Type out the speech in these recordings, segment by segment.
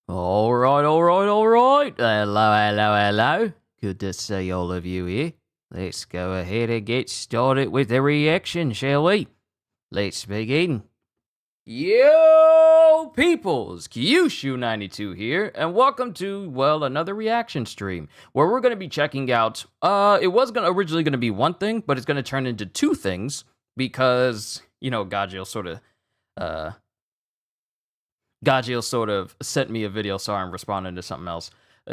All right. Hello. Good to see all of you here. Let's go ahead and get started with the reaction, shall we? Let's begin. Yo, peoples! Kyushu92 here, and welcome to, well, another reaction stream, where we're going to be checking out, it was originally going to be one thing, but it's going to turn into two things, because, you know, Gabriel sort of sent me a video. Sorry, I'm responding to something else.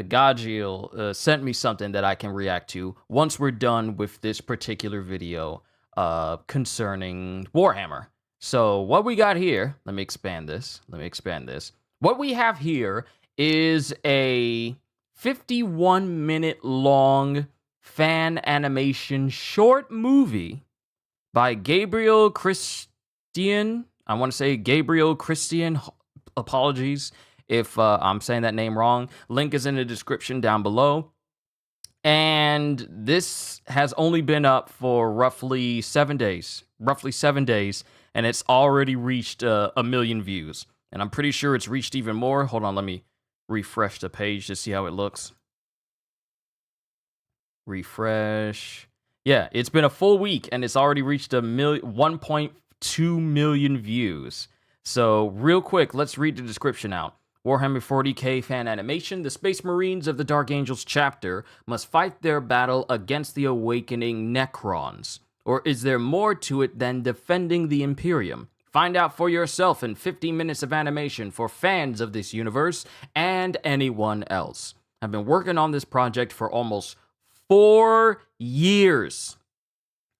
Gabriel sent me something that I can react to once we're done with this particular video concerning Warhammer. So what we got here, let me expand this. What we have here is a 51-minute long fan animation short movie by Gabriel Christtiane. I want to say Gabriel Christtiane. Apologies if I'm saying that name wrong. Link is in the description down below. And this has only been up for roughly 7 days. And it's already reached a million views. And I'm pretty sure it's reached even more. Hold on, let me refresh the page to see how it looks. Refresh. Yeah, it's been a full week and it's already reached 1.2 million views. So, real quick, let's read the description out. Warhammer 40K fan animation. The Space Marines of the Dark Angels chapter must fight their battle against the awakening Necrons. Or is there more to it than defending the Imperium? Find out for yourself in 50 minutes of animation for fans of this universe and anyone else. I've been working on this project for almost 4 years.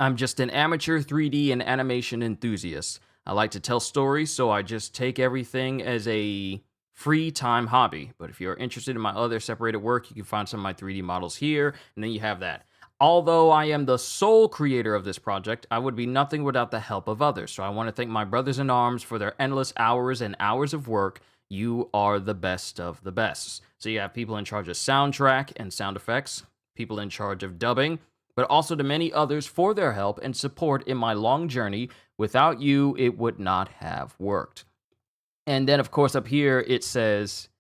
I'm just an amateur 3D and animation enthusiast. I like to tell stories, so I just take everything as a free time hobby. But if you're interested in my other separated work, you can find some of my 3D models here, and then you have that. Although I am the sole creator of this project, I would be nothing without the help of others. So I want to thank my brothers in arms for their endless hours and hours of work. You are the best of the best. So you have people in charge of soundtrack and sound effects, people in charge of dubbing, but also to many others for their help and support in my long journey. Without you, it would not have worked. And then, of course, up here it says,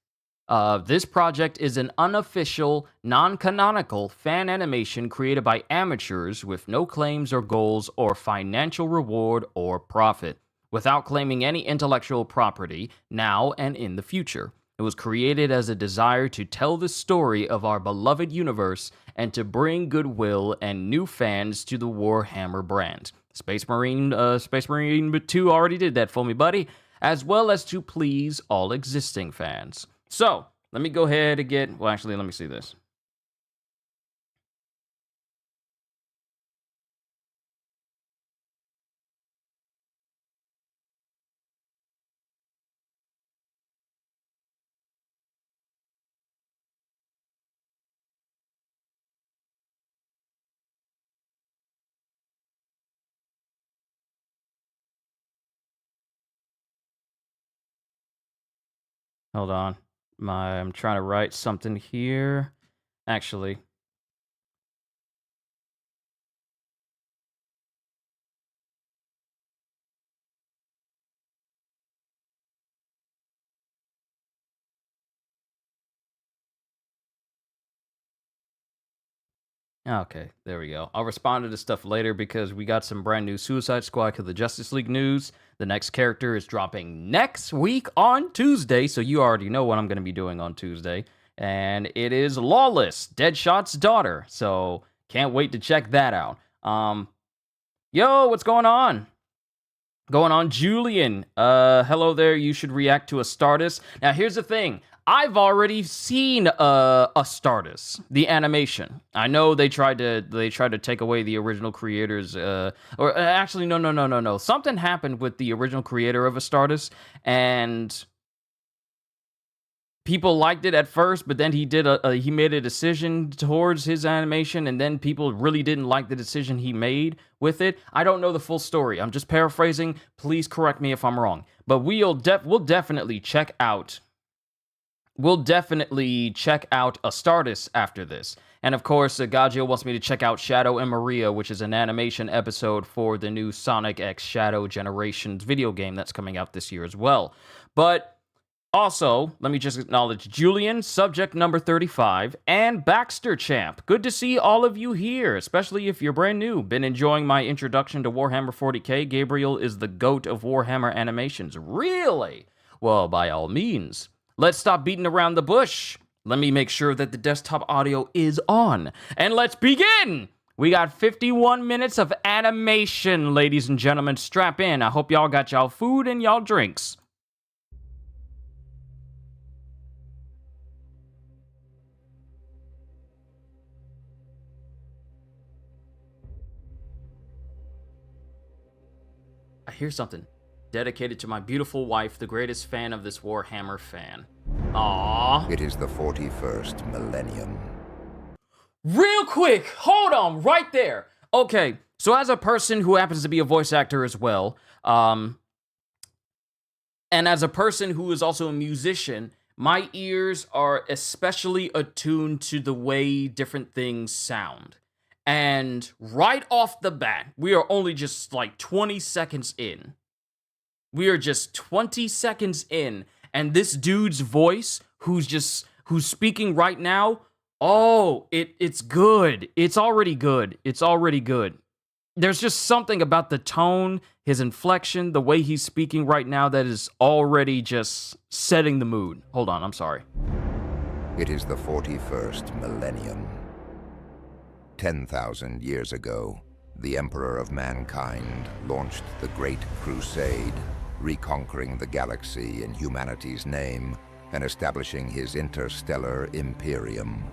this project is an unofficial, non-canonical fan animation created by amateurs with no claims or goals or financial reward or profit, without claiming any intellectual property now and in the future. It was created as a desire to tell the story of our beloved universe and to bring goodwill and new fans to the Warhammer brand. Space Marine 2 already did that for me, buddy, as well as to please all existing fans. So, let me go ahead and get, well, actually, let me see this. Hold on. I'm trying to write something here. Actually. Okay, there we go. I'll respond to this stuff later because we got some brand new Suicide Squad to the Justice League news. The next character is dropping next week on Tuesday, so you already know what I'm going to be doing on Tuesday. And it is Lawless, Deadshot's daughter. So can't wait to check that out. Yo, what's going on? Julian? Hello there. You should react to Astartes. Now, here's the thing. I've already seen Astartes, the animation. I know they tried to take away the original creators, or actually no. Something happened with the original creator of Astartes, and people liked it at first, but then he made a decision towards his animation, and then people really didn't like the decision he made with it. I don't know the full story. I'm just paraphrasing. Please correct me if I'm wrong. But we'll definitely check out. We'll definitely check out Astartes after this. And of course, Gabriel wants me to check out Shadow and Maria, which is an animation episode for the new Sonic X Shadow Generations video game that's coming out this year as well. But Also, let me just acknowledge Julian, subject number 35, and Baxter Champ. Good to see all of you here, especially if you're brand new. Been enjoying my introduction to Warhammer 40K. Gabriel is the GOAT of Warhammer animations. Really? Well, by all means. Let's stop beating around the bush. Let me make sure that the desktop audio is on. And let's begin! We got 51 minutes of animation, ladies and gentlemen. Strap in. I hope y'all got y'all food and y'all drinks. I hear something. Dedicated to my beautiful wife, the greatest fan of this Warhammer fan. Aww. It is the 41st millennium. Real quick, hold on, right there. Okay, so as a person who happens to be a voice actor as well, and as a person who is also a musician, my ears are especially attuned to the way different things sound. And right off the bat, we are only just like 20 seconds in. We are just 20 seconds in, and this dude's voice, who's speaking right now, oh, it's good. It's already good. It's already good. There's just something about the tone, his inflection, the way he's speaking right now that is already just setting the mood. Hold on, I'm sorry. It is the 41st millennium. 10,000 years ago, the Emperor of Mankind launched the Great Crusade, reconquering the galaxy in humanity's name and establishing his interstellar imperium.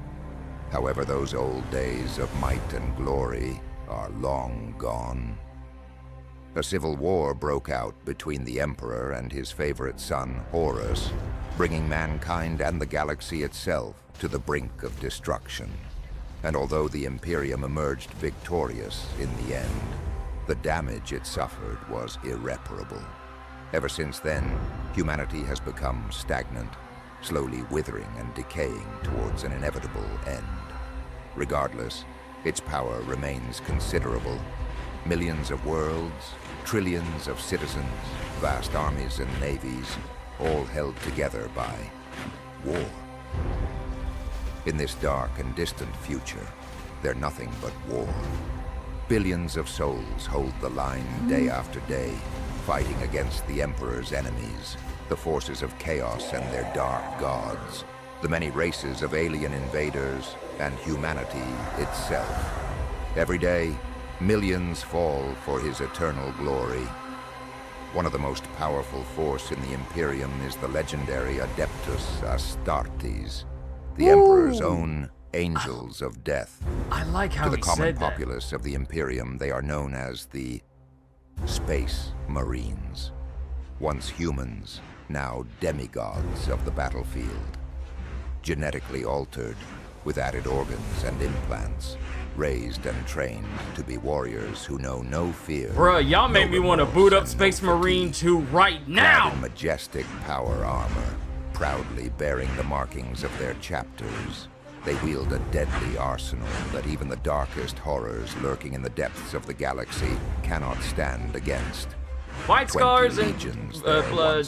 However, those old days of might and glory are long gone. A civil war broke out between the Emperor and his favorite son, Horus, bringing mankind and the galaxy itself to the brink of destruction. And although the Imperium emerged victorious in the end, the damage it suffered was irreparable. Ever since then, humanity has become stagnant, slowly withering and decaying towards an inevitable end. Regardless, its power remains considerable. Millions of worlds, trillions of citizens, vast armies and navies, all held together by war. In this dark and distant future, they're nothing but war. Billions of souls hold the line day after day, fighting against the Emperor's enemies, the forces of chaos and their dark gods, the many races of alien invaders, and humanity itself. Every day, millions fall for his eternal glory. One of the most powerful force in the Imperium is the legendary Adeptus Astartes, the Emperor's own angels of death. I like how he said that. To the common that. populace of the Imperium, they are known as the Space Marines. Once humans, now demigods of the battlefield. Genetically altered, with added organs and implants, raised and trained to be warriors who know no fear. Bruh, y'all made me want to boot up Space no Marine fatigue. 2 right now! Clad in majestic power armor, proudly bearing the markings of their chapters, they wield a deadly arsenal that even the darkest horrors lurking in the depths of the galaxy cannot stand against. White scars and blood,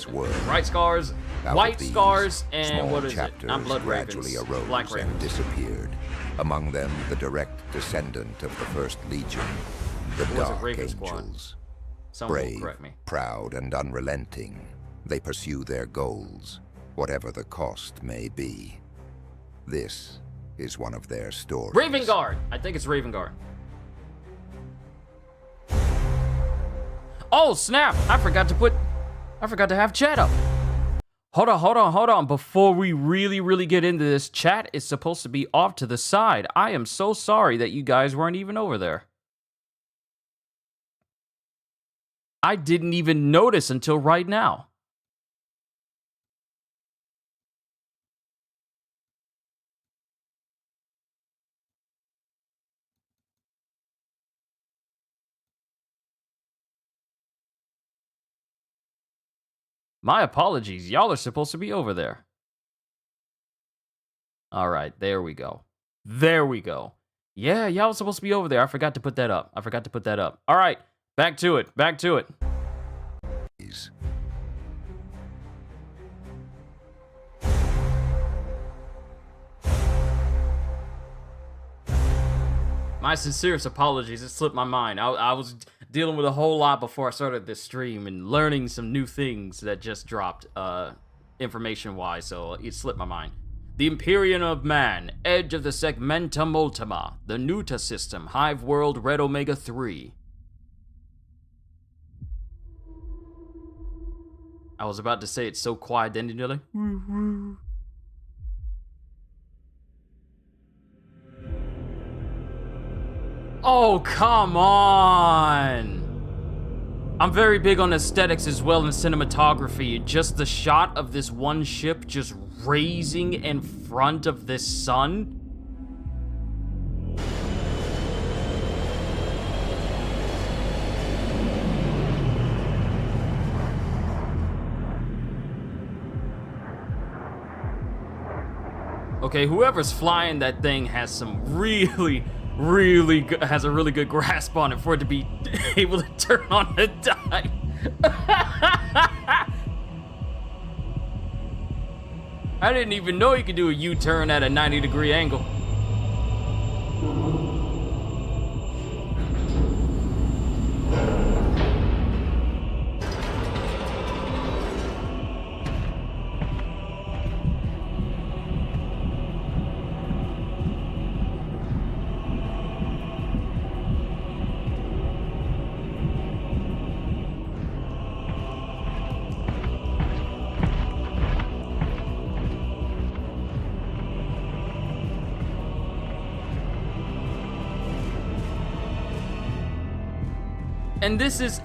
white scars, white scars, and what is it? Not blood gradually ravens. arose Black and ravens. disappeared. Among them, the direct descendant of the First Legion, the It was a Dark Raven Squad. Angels. Someone will Brave, correct me. proud, and unrelenting, they pursue their goals, whatever the cost may be. This is one of their stories. Raven Guard! I think it's Raven Guard. Oh, snap! I forgot to have chat up. Hold on. Before we really get into this, chat is supposed to be off to the side. I am so sorry that you guys weren't even over there. I didn't even notice until right now. My apologies. Y'all are supposed to be over there. All right, there we go. Yeah, y'all are supposed to be over there. I forgot to put that up. All right, back to it. My sincerest apologies. It slipped my mind. I was dealing with a whole lot before I started this stream and learning some new things that just dropped, information-wise, so it slipped my mind. The Empyrean of Man, Edge of the Segmentum Ultima, the Nuta System, Hive World, Red Omega 3. I was about to say it's so quiet, then you're like, oh, come on! I'm very big on aesthetics as well and cinematography. Just the shot of this one ship just raising in front of this sun. Okay, whoever's flying that thing has some really good, has a really good grasp on it for it to be able to turn on a dime. I didn't even know you could do a U-turn at a 90-degree angle.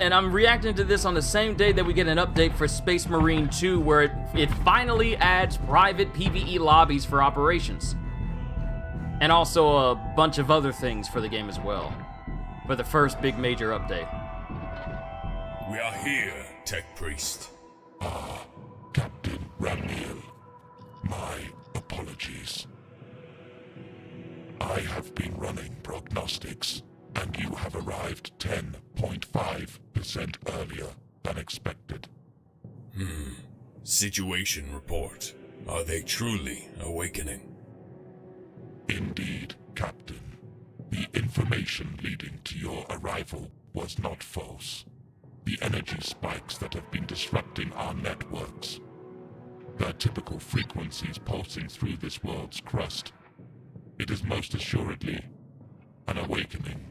And I'm reacting to this on the same day that we get an update for Space Marine 2, where it finally adds private PvE lobbies for operations. And also a bunch of other things for the game as well. For the first big major update. We are here, Tech Priest. Captain Ramiel, my apologies. I have been running prognostics, and you have arrived 10.5% earlier than expected. Situation report. Are they truly awakening? Indeed, Captain. The information leading to your arrival was not false. The energy spikes that have been disrupting our networks. Their typical frequencies pulsing through this world's crust. It is most assuredly an awakening.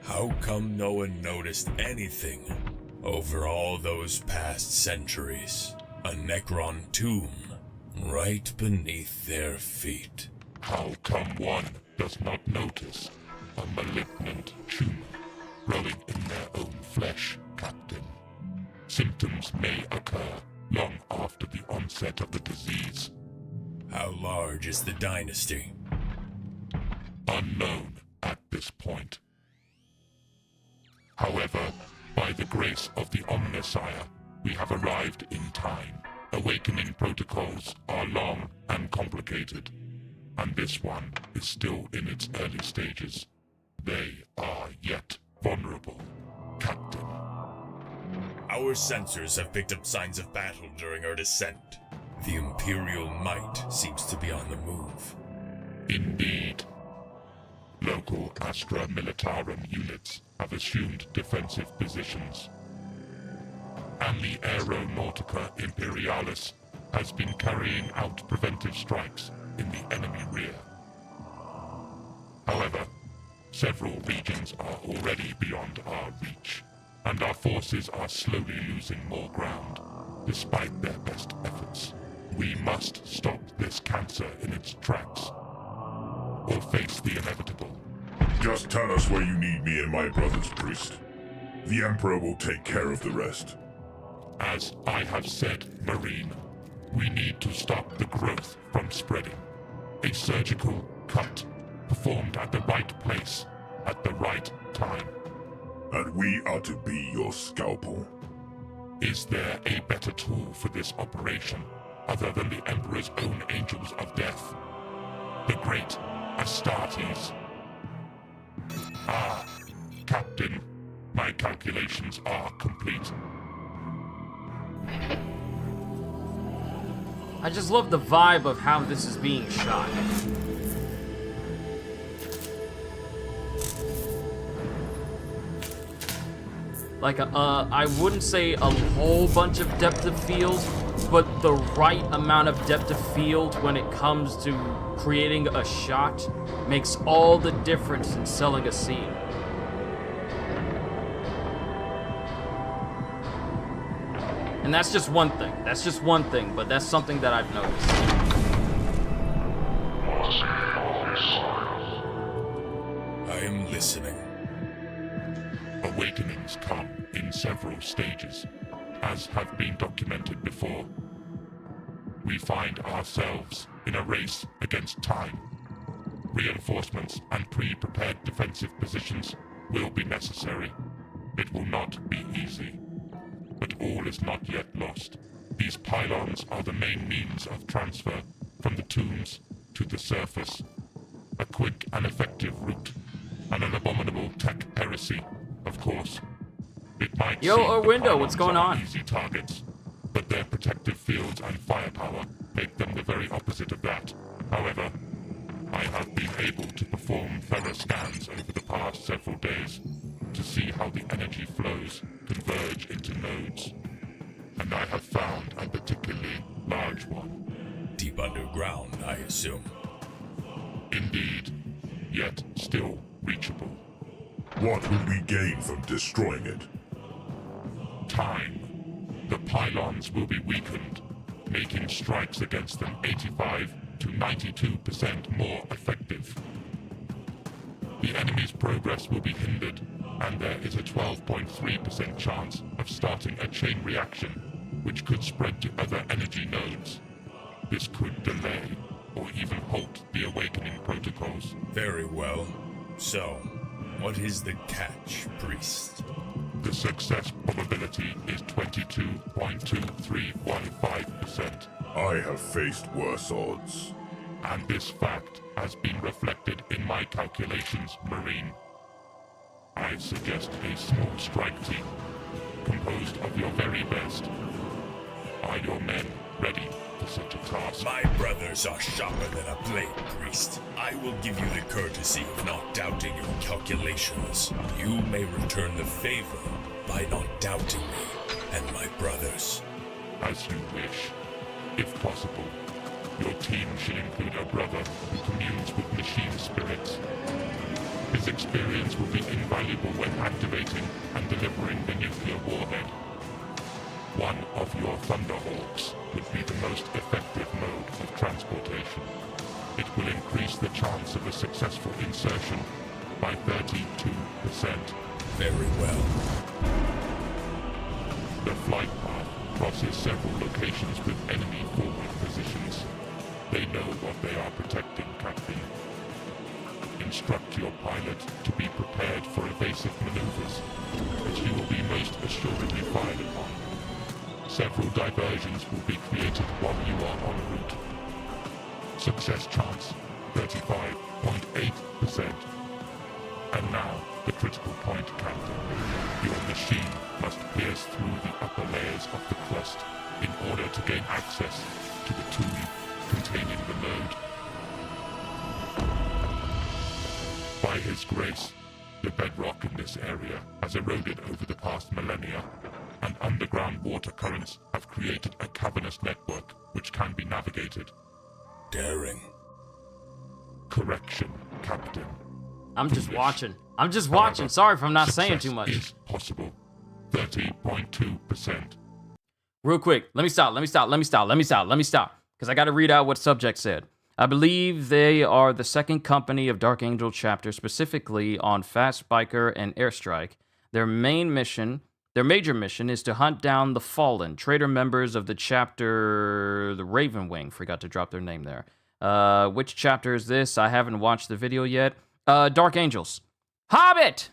How come no one noticed anything over all those past centuries? A Necron tomb right beneath their feet. How come one does not notice a malignant tumor growing in their own flesh, Captain? Symptoms may occur long after the onset of the disease. How large is the dynasty? Unknown at this point. However, by the grace of the Omnissiah, we have arrived in time. Awakening protocols are long and complicated, and this one is still in its early stages. They are yet vulnerable, Captain. Our sensors have picked up signs of battle during our descent. The Imperial might seems to be on the move. Indeed. Local Astra Militarum units have assumed defensive positions, and the Aeronautica Imperialis has been carrying out preventive strikes in the enemy rear. However, several regions are already beyond our reach, and our forces are slowly losing more ground, despite their best efforts. We must stop this cancer in its tracks, or face the inevitable. Just tell us where you need me and my brothers, Priest. The Emperor will take care of the rest. As I have said, Marine, we need to stop the growth from spreading. A surgical cut performed at the right place, at the right time. And we are to be your scalpel. Is there a better tool for this operation, other than the Emperor's own Angels of Death? The great Astartes. Ah, Captain, my calculations are complete. I just love the vibe of how this is being shot. like I wouldn't say a whole bunch of depth of field, but the right amount of depth of field when it comes to creating a shot makes all the difference in selling a scene. And that's just one thing. That's just one thing, but that's something that I've noticed. I am listening. Awakenings come in several stages, as have been documented before. We find ourselves in a race against time. Reinforcements and pre-prepared defensive positions will be necessary. It will not be easy. But all is not yet lost. These pylons are the main means of transfer from the tombs to the surface. A quick and effective route, and an abominable tech heresy, of course. It might seem the Window, what's pylons going are on? easy targets, but their protective fields and firepower make them the very opposite of that. However, I have been able to perform thorough scans over the past several days to see how the energy flows converge into nodes. And I have found a particularly large one. Deep underground, I assume. Indeed, yet still reachable. What will we gain from destroying it? Time. The pylons will be weakened, making strikes against them 85 to 92% more effective. The enemy's progress will be hindered, and there is a 12.3% chance of starting a chain reaction, which could spread to other energy nodes. This could delay, or even halt the awakening protocols. Very well. So, what is the catch, priest? The success probability is 22.2315%. I have faced worse odds. And this fact has been reflected in my calculations, Marine. I suggest a small strike team, composed of your very best. Are your men ready for such a task? My brothers are sharper than a blade, priest. I will give you the courtesy of not doubting your calculations. You may return the favor by not doubting me and my brothers. As you wish. If possible, your team should include a brother who communes with machine spirits. His experience will be invaluable when activating and delivering the nuclear warhead. One of your Thunderhawks would be the most effective mode of transportation. It will increase the chance of a successful insertion by 32%. Very well. The flight path crosses several locations with enemy forward positions. They know what they are protecting, Captain. Instruct your pilot to be prepared for evasive maneuvers, but he will be most assuredly fired upon. Several diversions will be created while you are en route. Success chance, 35.8%. And now, the critical point, Captain. Your machine must pierce through the upper layers of the crust in order to gain access to the tomb containing the node. By his grace, the bedrock in this area has eroded over the past millennia, and underground water currents have created a cavernous network which can be navigated. Daring. Correction, Captain. I'm just Foolish. watching. I'm just watching. Sorry if I'm not saying too Success much. is possible. 30.2%. Real quick, let me stop. Because I got to read out what subject said. I believe they are the second company of Dark Angel chapter, specifically on Fast Biker and Airstrike. Their major mission is to hunt down the fallen, traitor members of the chapter, the Raven Wing. Forgot to drop their name there. Which chapter is this? I haven't watched the video yet. Dark Angels. Hobbits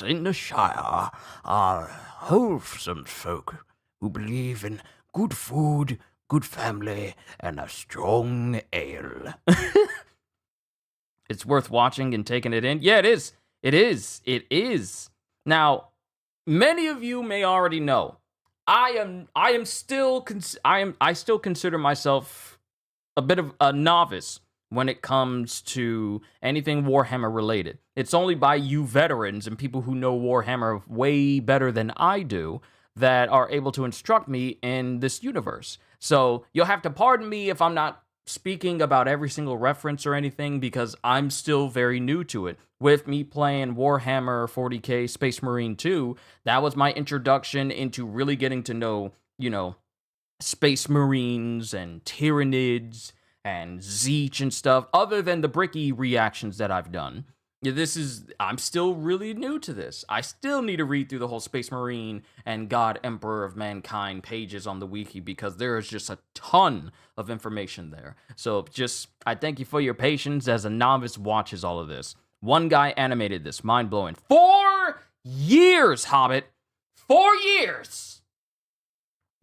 in the Shire are wholesome folk who believe in good food, good family, and a strong ale. It's worth watching and taking it in. Yeah, it is. It is. Now, many of you may already know, I still consider myself a bit of a novice when it comes to anything Warhammer related. It's only by you veterans and people who know Warhammer way better than I do that are able to instruct me in this universe. So you'll have to pardon me if I'm not speaking about every single reference or anything, because I'm still very new to it. With me playing Warhammer 40K Space Marine 2, that was my introduction into really getting to know, Space Marines and Tyranids and Zeech and stuff, other than the Bricky reactions that I've done. I'm still really new to this. I still need to read through the whole Space Marine and God Emperor of Mankind pages on the wiki, because there is just a ton of information there. So I thank you for your patience as a novice watches all of this. One guy animated this, mind-blowing. 4 years, Hobbit! 4 years!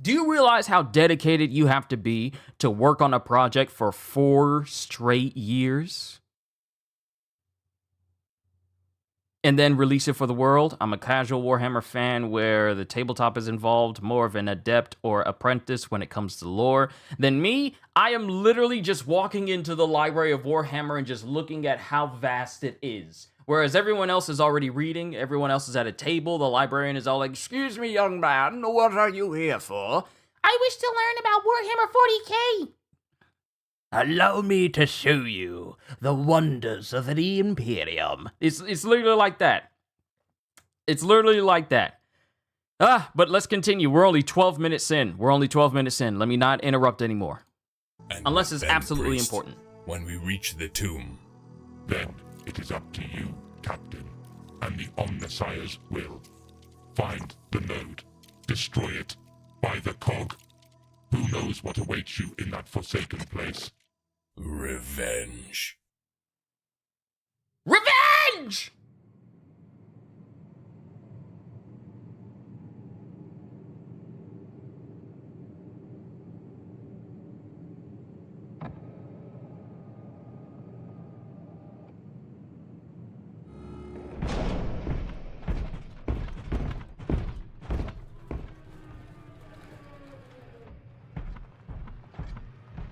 Do you realize how dedicated you have to be to work on a project for 4 straight years? And then release it for the world? I'm a casual Warhammer fan where the tabletop is involved, more of an adept or apprentice when it comes to lore. Than me, I am literally just walking into the library of Warhammer and just looking at how vast it is. Whereas everyone else is already reading, everyone else is at a table, the librarian is all like, "Excuse me, young man, what are you here for?" "I wish to learn about Warhammer 40K. "Allow me to show you the wonders of the Imperium." It's literally like that. It's literally like that. But let's continue. We're only 12 minutes in. Let me not interrupt anymore. And Unless it's then, absolutely priest, important. When we reach the tomb, Then it is up to you, Captain, and the Omnissiah's will. Find the node. Destroy it. By the cog. Who knows what awaits you in that forsaken place? revenge. Revenge!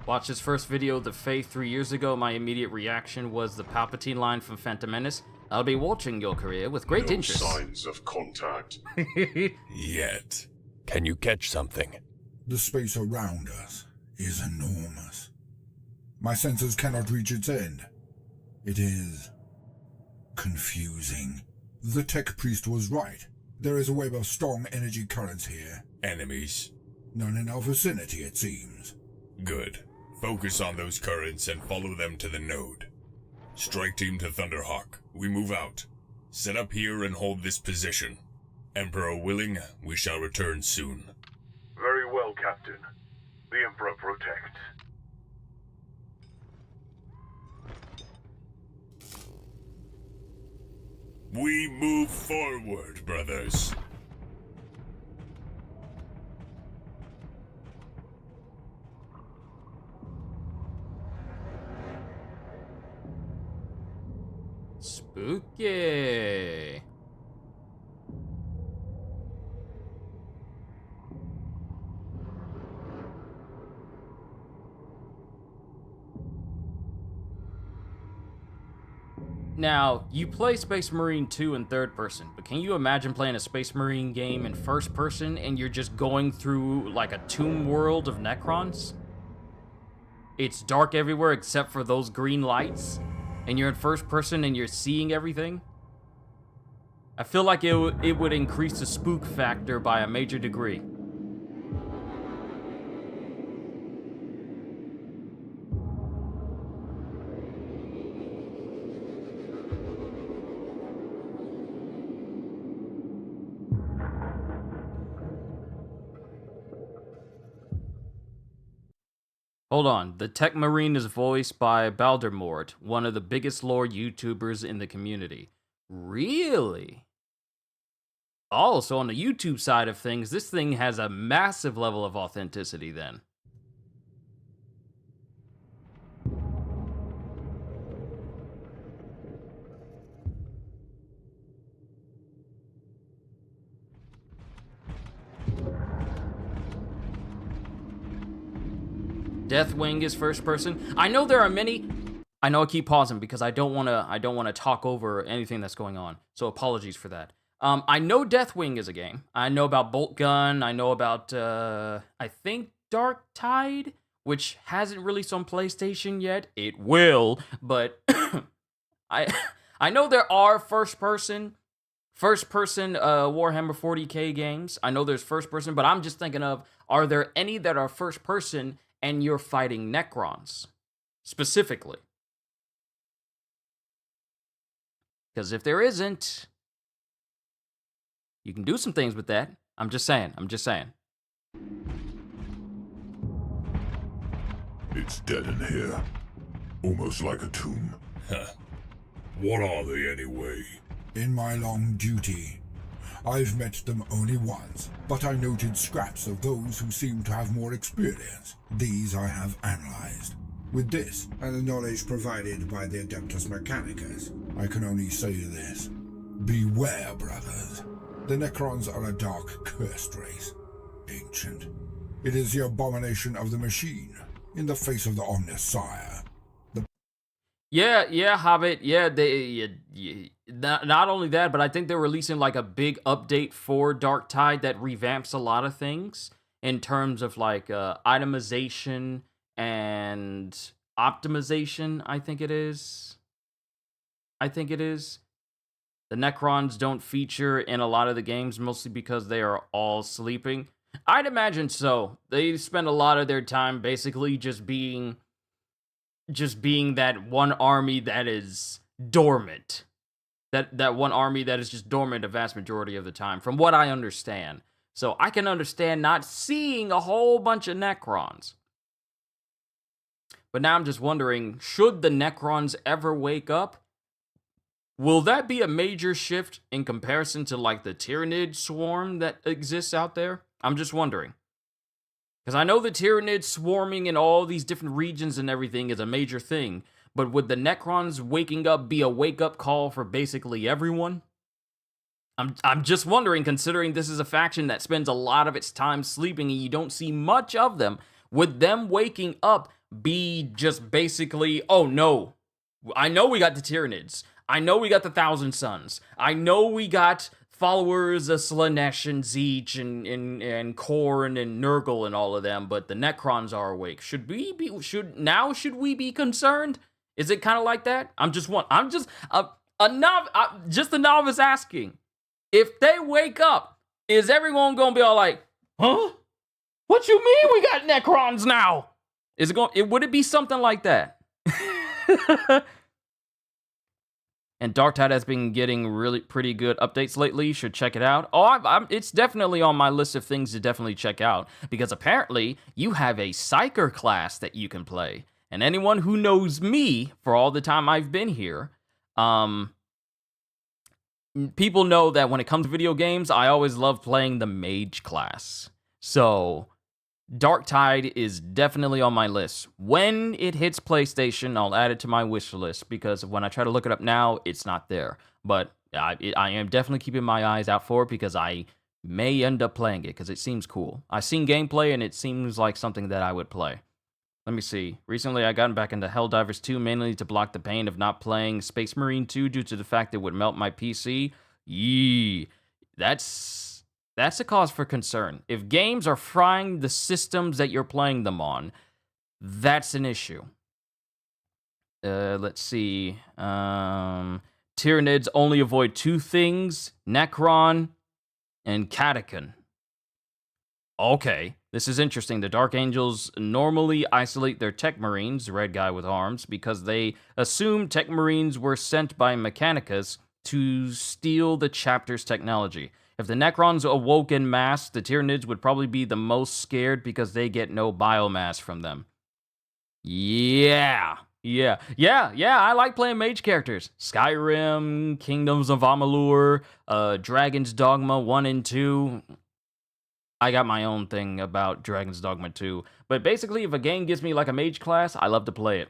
Watched his first video of the Faith 3 years ago. My immediate reaction was the Palpatine line from Phantom Menace. "I'll be watching your career with great No interest." signs of contact. Yet. Can you catch something? The space around us is enormous. My sensors cannot reach its end. It is confusing. The tech priest was right. There is a web of strong energy currents here. Enemies? None in our vicinity, it seems. Good. Focus on those currents and follow them to the node. Strike team to Thunderhawk. We move out. Set up here and hold this position. Emperor willing, we shall return soon. Very well, Captain. The Emperor protects. We move forward, brothers. Spooky. Now, you play Space Marine 2 in third person, but can you imagine playing a Space Marine game in first person and you're just going through like a tomb world of Necrons? It's dark everywhere except for those green lights, and you're in first person and you're seeing everything? I feel like it would increase the spook factor by a major degree. Hold on, the Tech Marine is voiced by Baldermort, one of the biggest lore YouTubers in the community. Really? Oh, so on the YouTube side of things, this thing has a massive level of authenticity then. Deathwing is first person. I know there are many... I know I keep pausing because I don't want to talk over anything that's going on. So apologies for that. I know Deathwing is a game. I know about Bolt Gun. I know about I think Dark Tide, which hasn't released on PlayStation yet. It will, but I know there are first person Warhammer 40K games. I know there's first person, but I'm just thinking of, are there any that are first person and you're fighting Necrons specifically? Because if there isn't, you can do some things with that. I'm just saying. It's dead in here. Almost like a tomb. Huh. What are they anyway? In my long duty, I've met them only once, but I noted scraps of those who seem to have more experience. These I have analyzed. With this, and the knowledge provided by the Adeptus Mechanicus, I can only say this. Beware, brothers. The Necrons are a dark, cursed race. Ancient. It is the abomination of the machine, in the face of the Omnissiah. Yeah, Hobbit. Yeah, not only that, but I think they're releasing like a big update for Dark Tide that revamps a lot of things in terms of like itemization and optimization. I think it is. The Necrons don't feature in a lot of the games, mostly because they are all sleeping. I'd imagine so. They spend a lot of their time basically just being that one army that is dormant. That one army that is just dormant a vast majority of the time, from what I understand. So I can understand not seeing a whole bunch of Necrons. But now I'm just wondering, should the Necrons ever wake up? Will that be a major shift in comparison to like the Tyranid swarm that exists out there? I'm just wondering. Because I know the Tyranids swarming in all these different regions and everything is a major thing. But would the Necrons waking up be a wake-up call for basically everyone? I'm just wondering, considering this is a faction that spends a lot of its time sleeping and you don't see much of them, would them waking up be just basically, oh no, I know we got the Tyranids. I know we got the Thousand Sons. I know we got followers of Slanesh and Zeech and Khorne and Nurgle and all of them, but the Necrons are awake. Should we be concerned? Is it kind of like that? I'm just a novice asking. If they wake up, is everyone gonna be all like, huh? What you mean we got Necrons now? Would it be something like that? And Dark Tide has been getting really pretty good updates lately. You should check it out. It's definitely on my list of things to definitely check out, because apparently you have a Psyker class that you can play. And anyone who knows me for all the time I've been here, people know that when it comes to video games, I always love playing the Mage class. So Dark Tide is definitely on my list. When it hits PlayStation, I'll add it to my wish list, because when I try to look it up now, it's not there. But I am definitely keeping my eyes out for it, because I may end up playing it, because it seems cool. I've seen gameplay, and it seems like something that I would play. Let me see. Recently, I gotten back into Helldivers 2, mainly to block the pain of not playing Space Marine 2 due to the fact it would melt my PC. Yee. That's a cause for concern. If games are frying the systems that you're playing them on, that's an issue. Let's see. Tyranids only avoid two things: Necron and Catachan. Okay, this is interesting. The Dark Angels normally isolate their Tech Marines, the red guy with arms, because they assume Tech Marines were sent by Mechanicus to steal the chapter's technology. If the Necrons awoke en masse, the Tyranids would probably be the most scared because they get no biomass from them. Yeah, I like playing mage characters. Skyrim, Kingdoms of Amalur, Dragon's Dogma 1 and 2. I got my own thing about Dragon's Dogma 2. But basically, if a game gives me like a mage class, I love to play it.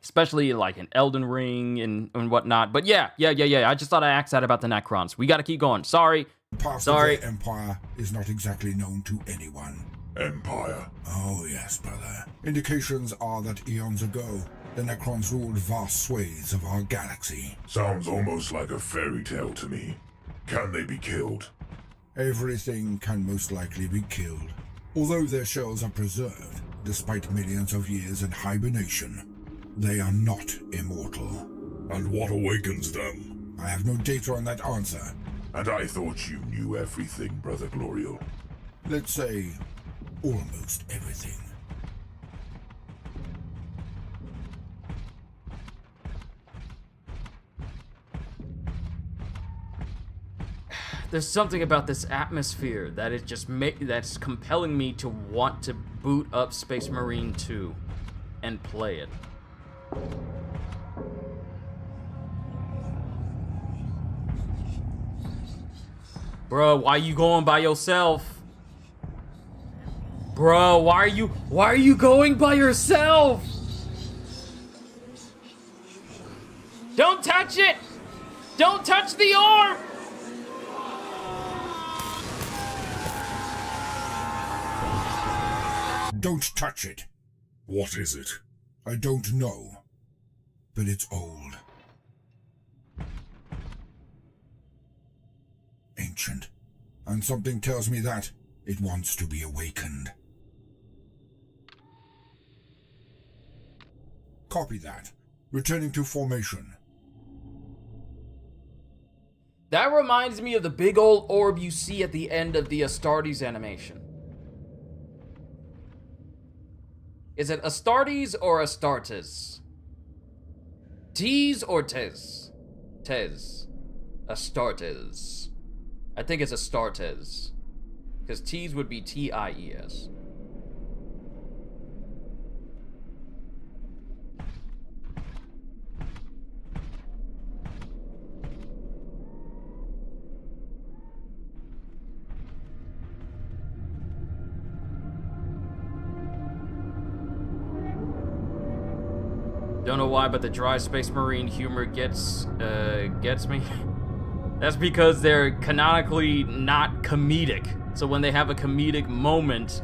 Especially like in Elden Ring and whatnot. But yeah. I just thought I asked that about the Necrons. We gotta keep going. Sorry. The past of the Empire is not exactly known to anyone. Empire? Oh yes, brother. Indications are that eons ago, the Necrons ruled vast swathes of our galaxy. Sounds almost like a fairy tale to me. Can they be killed? Everything can most likely be killed. Although their shells are preserved, despite millions of years in hibernation, they are not immortal. And what awakens them? I have no data on that answer. And I thought you knew everything, Brother Glorial. Let's say, almost everything. There's something about this atmosphere that is just that's compelling me to want to boot up Space Marine 2 and play it. Bro, why you going by yourself? Bro, why are you going by yourself? Don't touch it! Don't touch the orb! Don't touch it. What is it? I don't know, but it's old. Ancient. And something tells me that it wants to be awakened. Copy that. Returning to formation. That reminds me of the big old orb you see at the end of the Astartes animation. Is it Astartes or Astartes? T's or Tez? Tez. Astartes. I think it's Astartes. Because T's would be T-I-E-S. Don't know why, but the dry Space Marine humor gets me. That's because they're canonically not comedic. So when they have a comedic moment,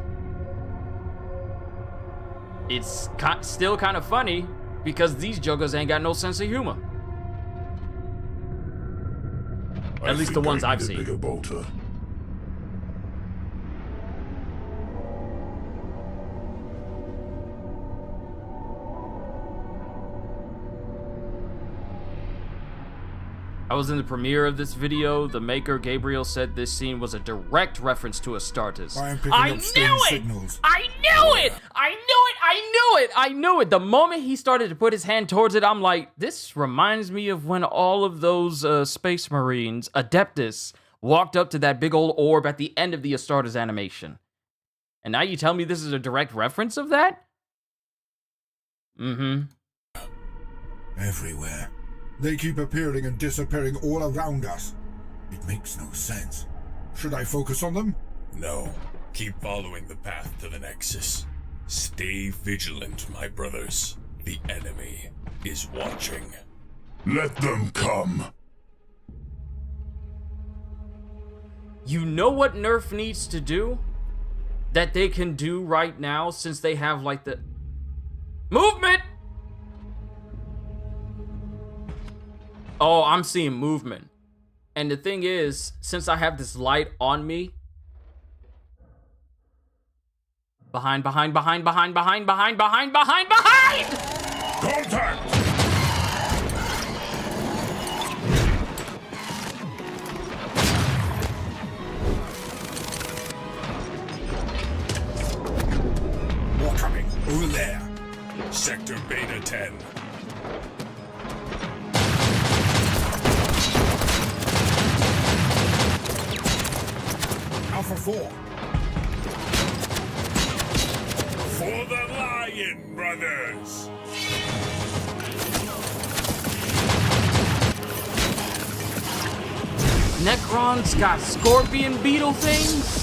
it's still kind of funny because these jokers ain't got no sense of humor. At least the ones I've seen. Bigger bolter. I was in the premiere of this video. The maker, Gabriel, said this scene was a direct reference to Astartes. I am picking up strange signals. I knew it! I knew it! I knew it! I knew it! The moment he started to put his hand towards it, I'm like, this reminds me of when all of those Space Marines, Adeptus, walked up to that big old orb at the end of the Astartes animation. And now you tell me this is a direct reference of that? Mm-hmm. Everywhere. They keep appearing and disappearing all around us. It makes no sense. Should I focus on them? No. Keep following the path to the Nexus. Stay vigilant, my brothers. The enemy is watching. Let them come. You know what Nerf needs to do? That they can do right now, since they have, like, the... movement! Oh, I'm seeing movement. And the thing is, since I have this light on me... Behind! Contact! More coming. Over there. Sector Beta 10. Alpha 4. For the Lion, brothers! Necron's got scorpion beetle things?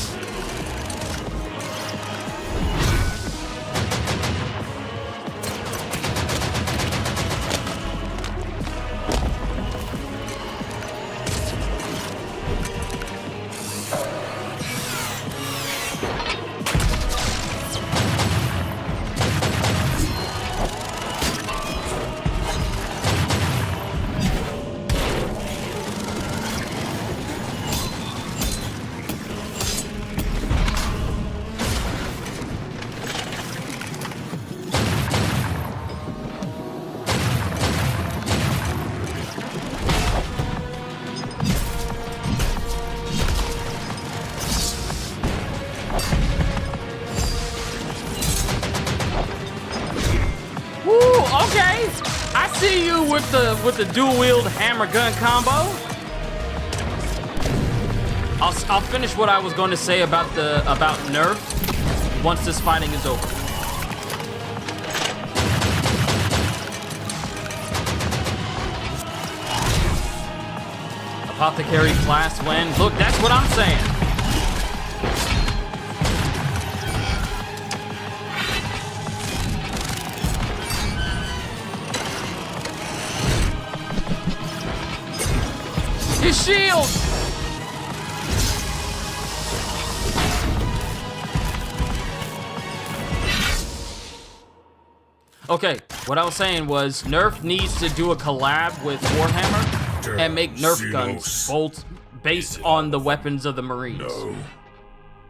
with the dual wield hammer gun combo. I'll finish what I was going to say about Nerf once this fighting is over. Apothecary class win. Look, that's what I'm saying. His shield! Okay, what I was saying was Nerf needs to do a collab with Warhammer and make Nerf guns bolt based on the weapons of the Marines. No.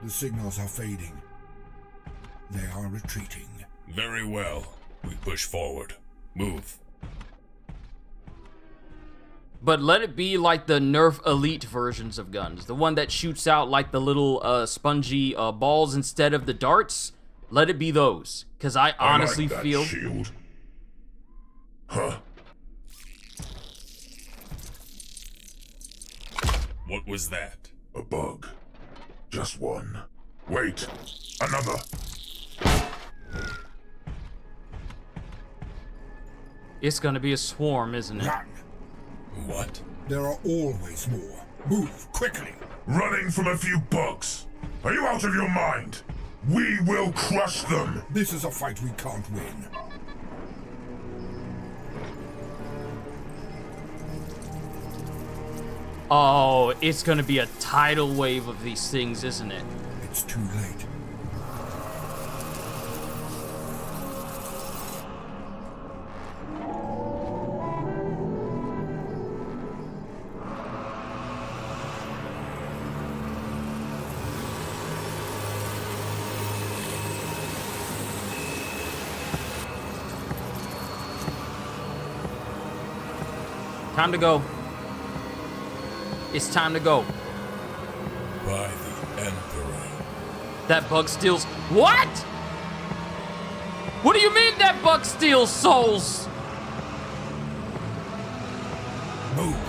The signals are fading. They are retreating. Very well. We push forward. Move. But let it be like the Nerf Elite versions of guns. The one that shoots out like the little spongy balls instead of the darts. Let it be those. Because I honestly like that feel... shield. Huh. What was that? A bug. Just one. Wait. Another. It's gonna be a swarm, isn't it? Run! What? There are always more. Move, quickly! Running from a few bugs. Are you out of your mind? We will crush them. This is a fight we can't win. Oh, it's gonna be a tidal wave of these things, isn't it? It's too late. Time to go. It's time to go. By the Emperor. That bug steals... What? What do you mean that bug steals souls? Move!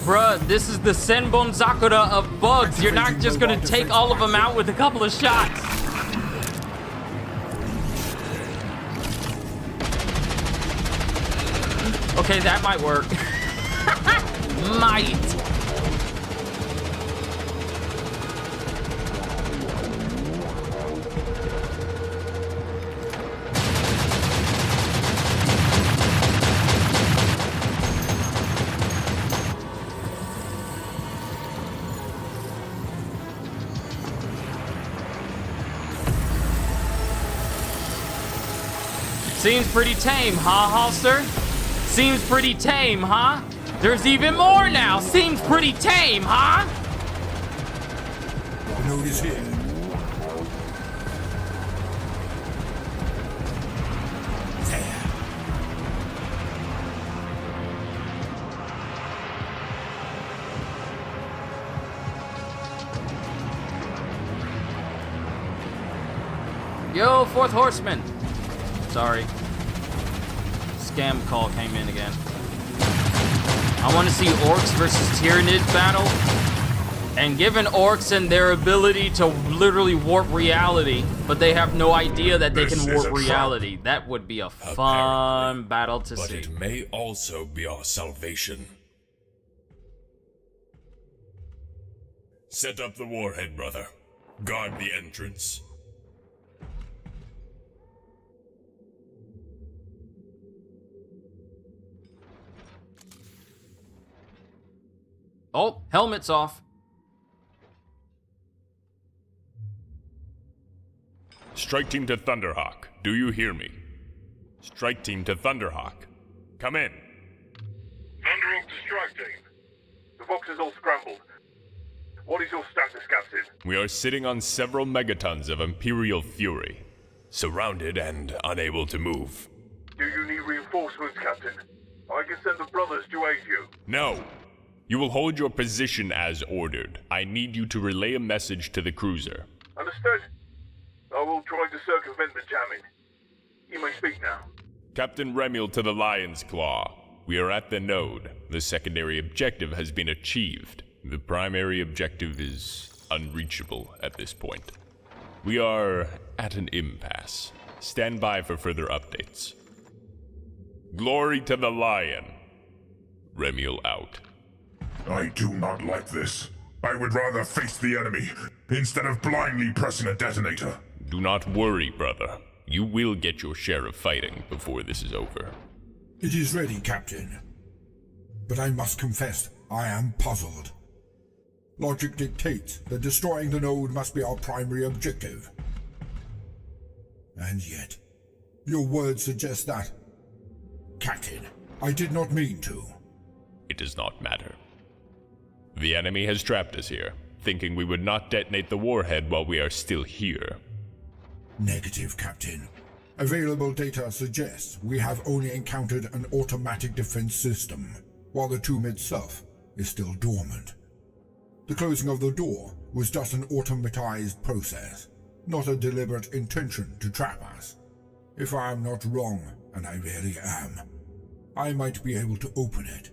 Bruh, this is the Senbon Sakura of bugs. You're not just gonna take all of them out with a couple of shots. Okay, that might work. Might. Seems pretty tame, huh, Holster? Seems pretty tame, huh? There's even more now. Seems pretty tame, huh? The node is here. There. Yo, Fourth Horseman. Sorry. Scam call came in again. I want to see orcs versus Tyranids battle. And given orcs and their ability to literally warp reality, but they have no idea that they This can is warp a trap. reality, that would be a fun Apparently. battle to But see. it may also be our salvation. Set up the warhead, brother. Guard the entrance. Oh, helmet's off. Strike team to Thunderhawk. Do you hear me? Strike team to Thunderhawk. Come in. Thunderhawk to strike team. The box is all scrambled. What is your status, Captain? We are sitting on several megatons of Imperial fury. surrounded and unable to move. Do you need reinforcements, Captain? I can send the brothers to aid you. No! You will hold your position as ordered. I need you to relay a message to the cruiser. Understood? I will try to circumvent the jamming. You may speak now. Captain Remiel to the Lion's Claw. We are at the node. The secondary objective has been achieved. The primary objective is unreachable at this point. We are at an impasse. Stand by for further updates. Glory to the Lion. Remiel out. I do not like this. I would rather face the enemy instead of blindly pressing a detonator. Do not worry, brother. You will get your share of fighting before this is over. It is ready, Captain. But I must confess, I am puzzled. Logic dictates that destroying the node must be our primary objective. And yet, your words suggest that. Captain, I did not mean to. It does not matter. The enemy has trapped us here, thinking we would not detonate the warhead while we are still here. Negative, Captain. Available data suggests we have only encountered an automatic defense system, while the tomb itself is still dormant. The closing of the door was just an automatized process, not a deliberate intention to trap us. If I am not wrong, and I really am, I might be able to open it.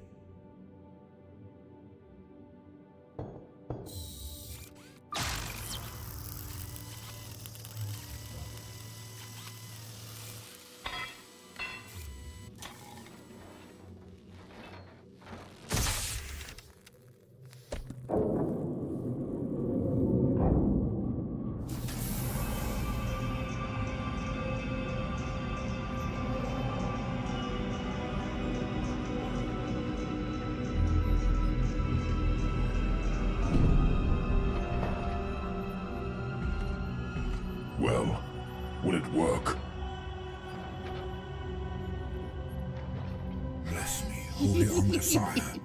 Well, will it work? Bless me, Holy Omnissiah.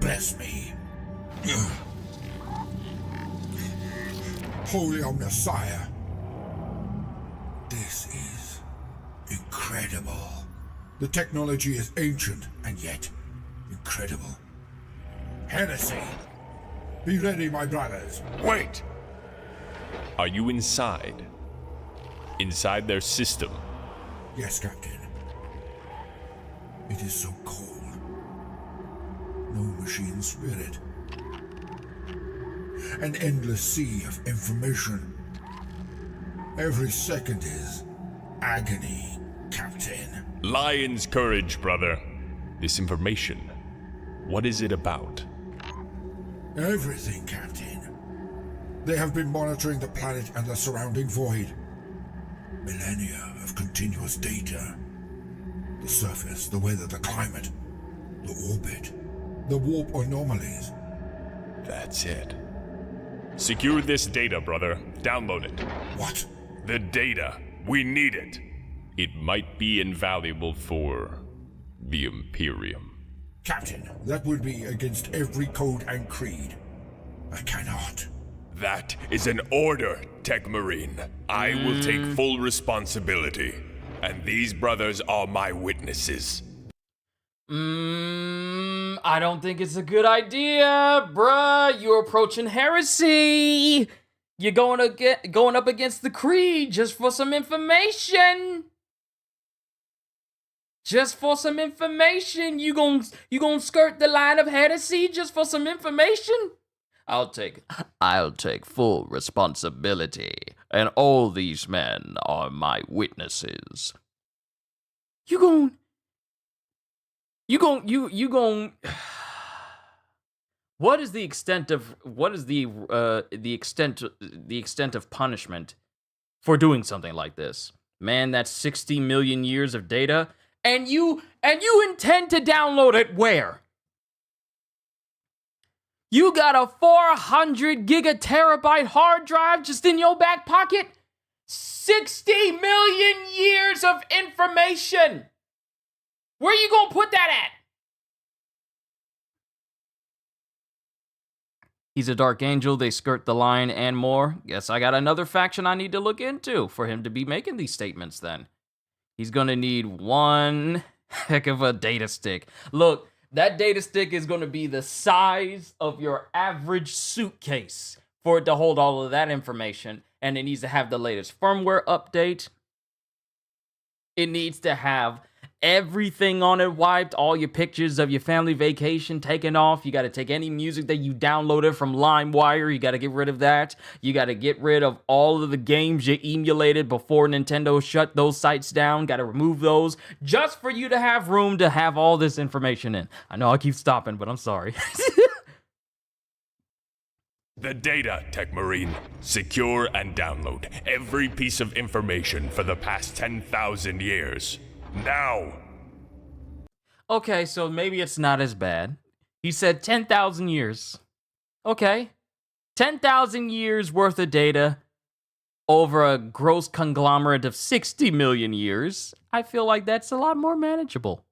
Bless me. Holy Omnissiah. This is incredible. The technology is ancient and yet incredible. Heresy! Be ready, my brothers. Wait! Are you inside? Inside their system? Yes, Captain. It is so cold. No machine spirit. An endless sea of information. Every second is agony, Captain. Lion's courage, brother. This information, what is it about? Everything, Captain. They have been monitoring the planet and the surrounding void. Millennia of continuous data. The surface, the weather, the climate, the orbit, the warp anomalies. That's it. Secure this data, brother. Download it. What? The data. We need it. It might be invaluable for the Imperium. Captain, that would be against every code and creed. I cannot. That is an order, Tech Marine. I will take full responsibility. And these brothers are my witnesses. I don't think it's a good idea, bruh. You're approaching heresy. You're going up against the creed just for some information. Just for some information. You gon' skirt the line of heresy just for some information? I'll take full responsibility, and all these men are my witnesses. You gon' What is the extent of punishment for doing something like this? Man, that's 60 million years of data, and you intend to download it where? You got a 400 gigaterabyte hard drive just in your back pocket? 60 million years of information! Where you gonna put that at? He's a dark angel, they skirt the line, and more. Guess I got another faction I need to look into for him to be making these statements then. He's gonna need one heck of a data stick. Look, that data stick is gonna be the size of your average suitcase for it to hold all of that information. And it needs to have the latest firmware update. It needs to have everything on it wiped, all your pictures of your family vacation taken off. You got to take any music that you downloaded from LimeWire. You got to get rid of that. You got to get rid of all of the games you emulated before Nintendo shut those sites down. Got to remove those just for you to have room to have all this information in. I know I keep stopping, but I'm sorry. The data, Tech Marine. Secure and download every piece of information for the past 10,000 years. Now! Okay, so maybe it's not as bad. He said 10,000 years. Okay. 10,000 years worth of data over a gross conglomerate of 60 million years. I feel like that's a lot more manageable.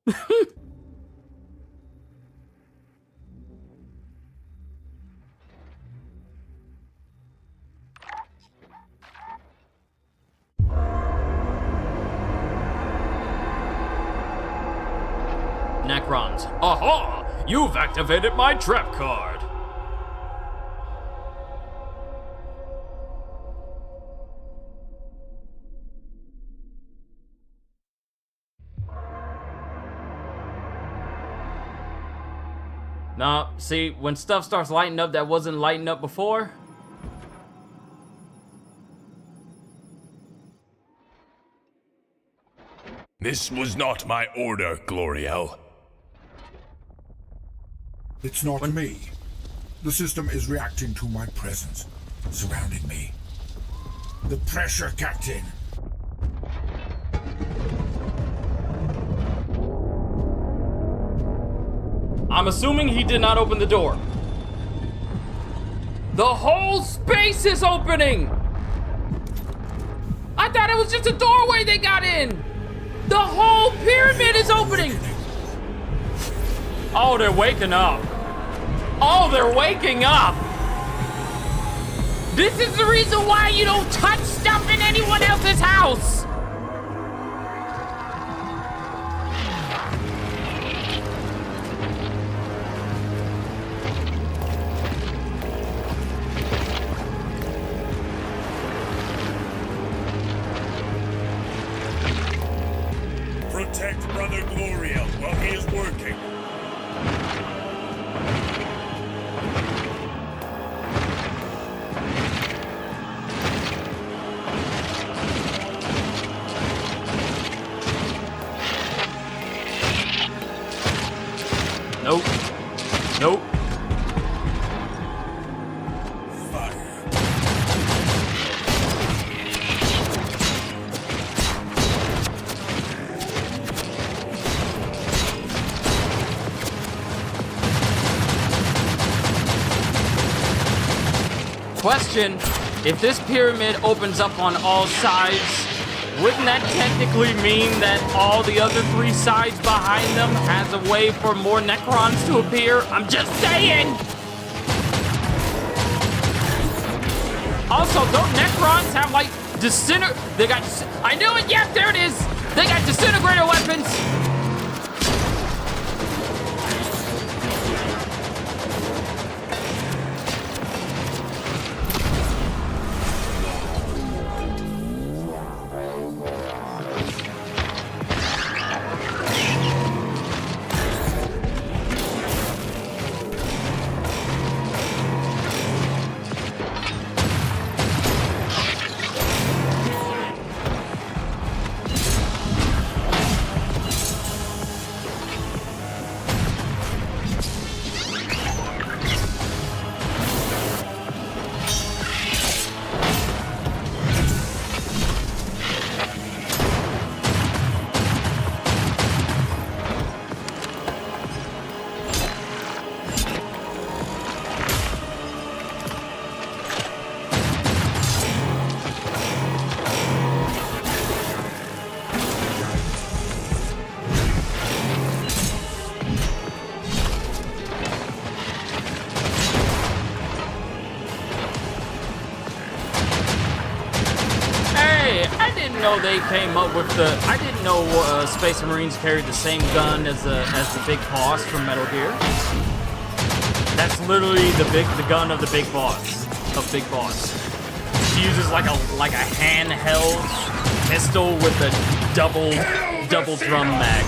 Necrons. Aha! You've activated my trap card! Nah, see, when stuff starts lighting up that wasn't lighting up before... This was not my order, Gloriel. It's not me. The system is reacting to my presence, surrounding me. The pressure, Captain. I'm assuming he did not open the door. The whole space is opening! I thought it was just a doorway they got in! The whole pyramid is opening! Oh, they're waking up. Oh, they're waking up! This is the reason why you don't touch stuff in anyone else's house! Protect Brother Gloriel while he is working. Nope. Nope. Question, if this pyramid opens up on all sides, wouldn't that technically mean that all the other three sides behind them has a way for more Necrons to appear? I'm just saying! Also, don't Necrons have like they got, I knew it, yep, there it is! They got disintegrator weapons! didn't know they came up with the. I didn't know Space Marines carried the same gun as the big boss from Metal Gear. That's literally the gun of the big boss. Big Boss. She uses like a handheld pistol with a double drum mag.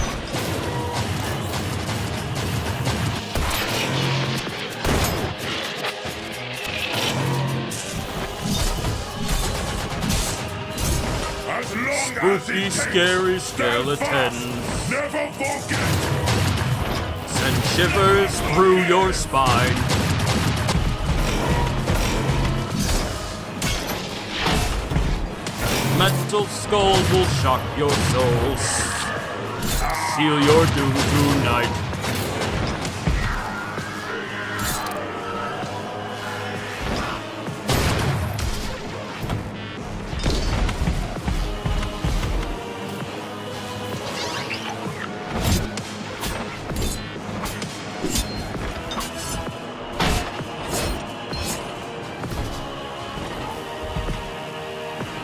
Spooky, scary skeletons. Never forget! Send shivers through your spine. Metal skulls will shock your souls. Seal your doom tonight.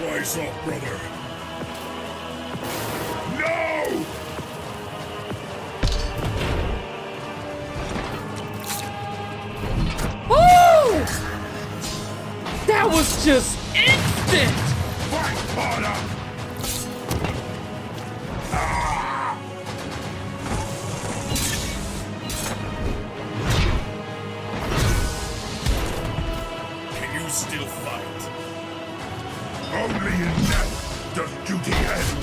Rise up, brother. No! Woo! That was just instant! Fight harder! Can you still fight? Only in death does duty end.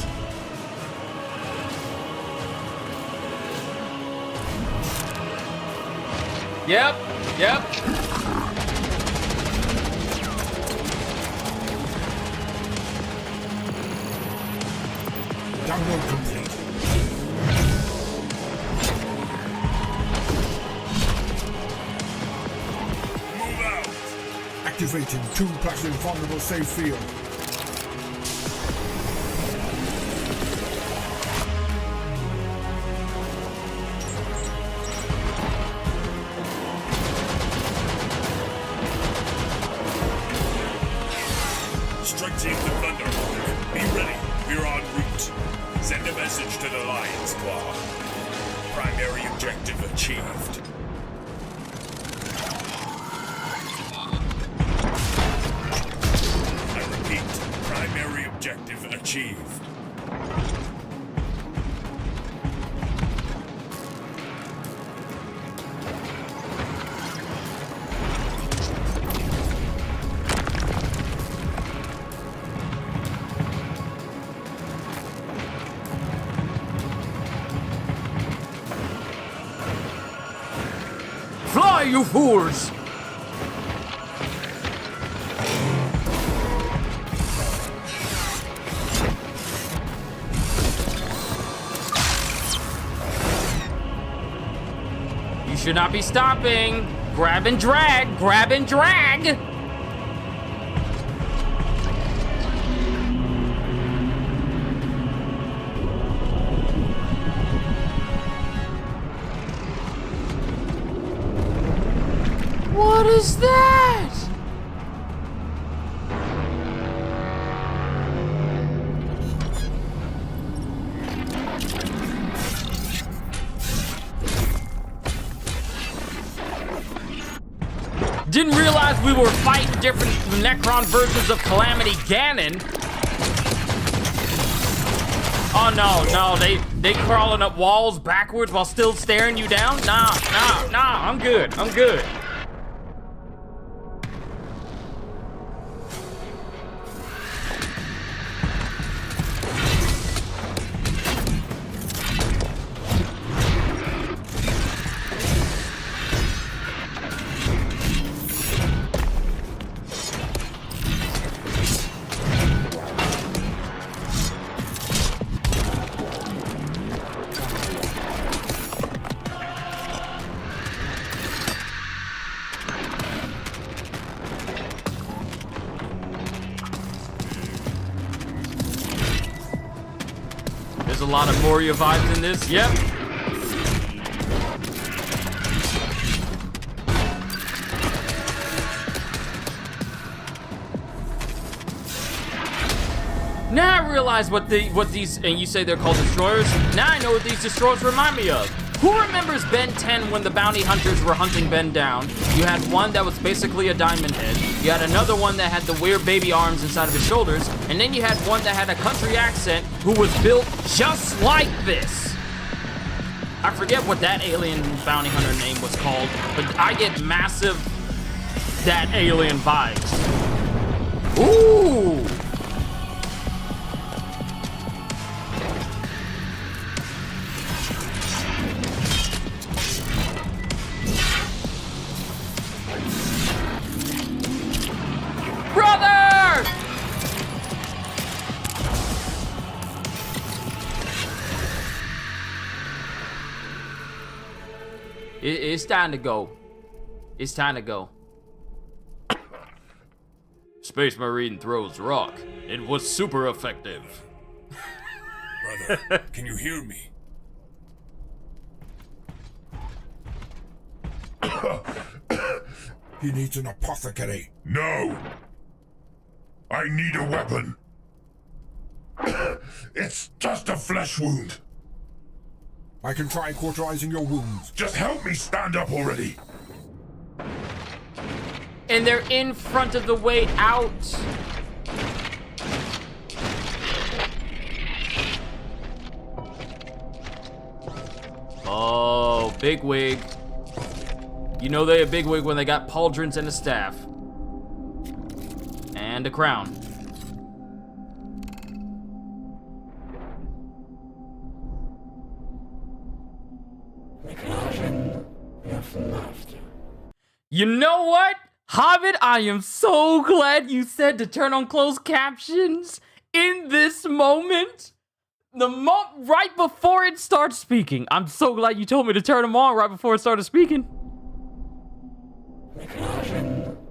Yep. Download complete. Move out! Activating 2 passive vulnerable safe field. Strike team to Thunderhawk. Be ready. We're en route. Send a message to the Lion Squad. Primary objective achieved. I repeat, primary objective achieved. Fly, you fools! You should not be stopping. Grab and drag, grab and drag. What is that? Didn't realize we were fighting different Necron versions of Calamity Ganon. Oh no, they crawling up walls backwards while still staring you down? Nah, I'm good. There's a lot of Moria vibes in this. Yep. Now I realize what these, and you say they're called destroyers. Now I know what these destroyers remind me of. Who remembers Ben 10 when the bounty hunters were hunting Ben down? You had one that was basically a diamond head. You had another one that had the weird baby arms inside of his shoulders. And then you had one that had a country accent who was built just like this. I forget what that alien bounty hunter name was called, but I get massive that alien vibes. Ooh! Brother! It's time to go. It's time to go. Space Marine throws rock. It was super effective. Brother, can you hear me? He needs an apothecary. No! I need a weapon. It's just a flesh wound. I can try cauterizing your wounds. Just help me stand up already. And they're in front of the way out. Oh, bigwig. You know they a bigwig when they got pauldrons and a staff. And a crown. You know what? Hobbit, I am so glad you said to turn on closed captions in this moment. Right before it starts speaking. I'm so glad you told me to turn them on right before it started speaking.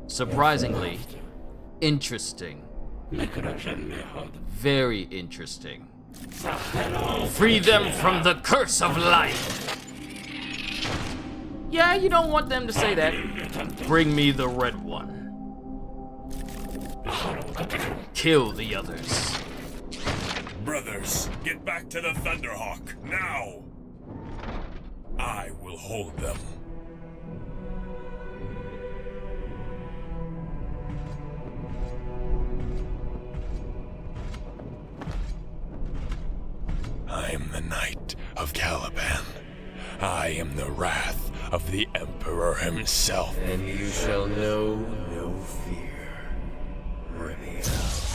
Surprisingly interesting. Very interesting. Free them from the curse of life. Yeah, you don't want them to say that. Bring me the red one. Kill the others. Brothers, get back to the Thunderhawk, now! I will hold them. I am the Knight of Caliban. I am the wrath of the Emperor himself. And you shall know no fear, Remiel.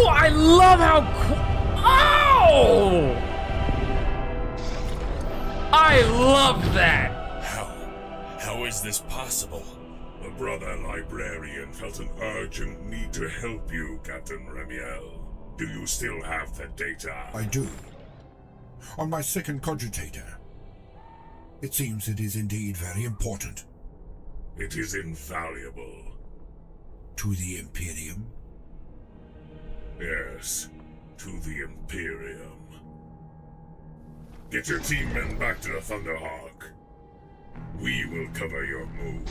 I love how oh! I love that! How is this possible? The brother librarian felt an urgent need to help you, Captain Remiel. Do you still have the data? I do. On my second cogitator. It seems it is indeed very important. It is invaluable. To the Imperium? Yes, to the Imperium. Get your team men back to the Thunderhawk. We will cover your move.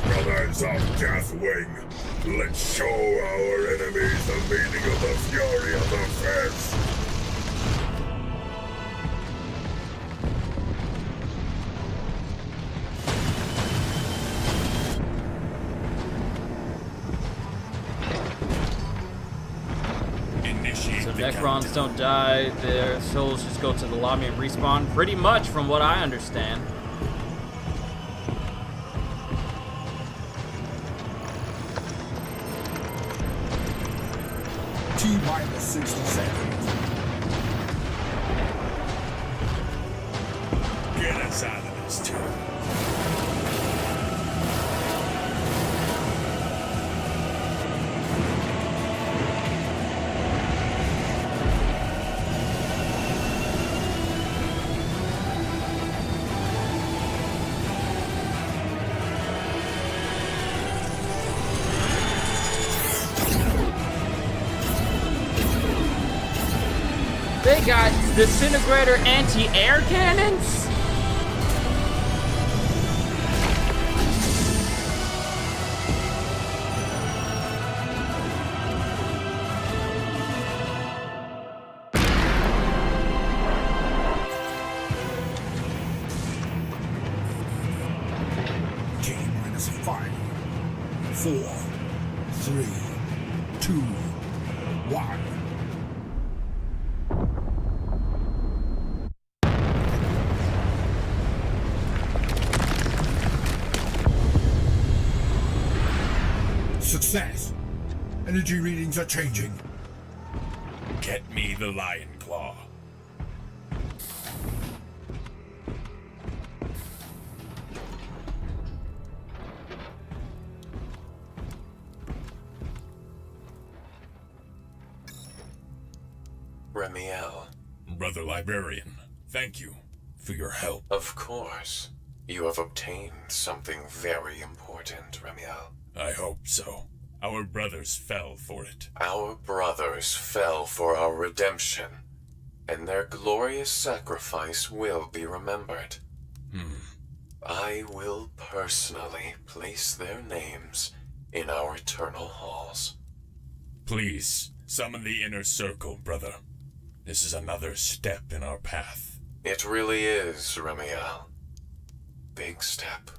Brothers of Deathwing, let's show our enemies the meaning of the fury of the fence. Necrons don't die, their souls just go to the lobby and respawn. Pretty much, from what I understand. T-minus 60 seconds. Get us out of this tube. They got disintegrator anti-air cannons? T-minus 5, 4, 3, 2, 1. Success! Energy readings are changing. Get me the lion claw. Remiel. Brother Librarian, thank you for your help. Of course. You have obtained something very important, Remiel. I hope so. Our brothers fell for it. Our brothers fell for our redemption, and their glorious sacrifice will be remembered. I will personally place their names in our eternal halls. Please, summon the inner circle, brother. This is another step in our path. It really is, Remiel. Big step.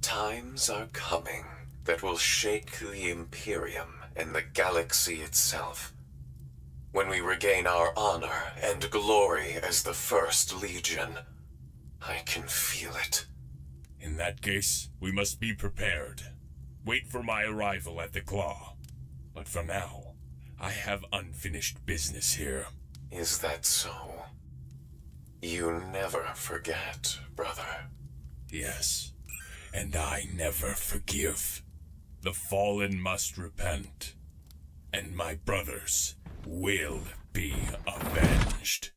Times are coming that will shake the Imperium and the galaxy itself. When we regain our honor and glory as the First Legion, I can feel it. In that case, we must be prepared. Wait for my arrival at the Claw. But for now, I have unfinished business here. Is that so? You never forget, brother. Yes, and I never forgive. The fallen must repent, and my brothers will be avenged.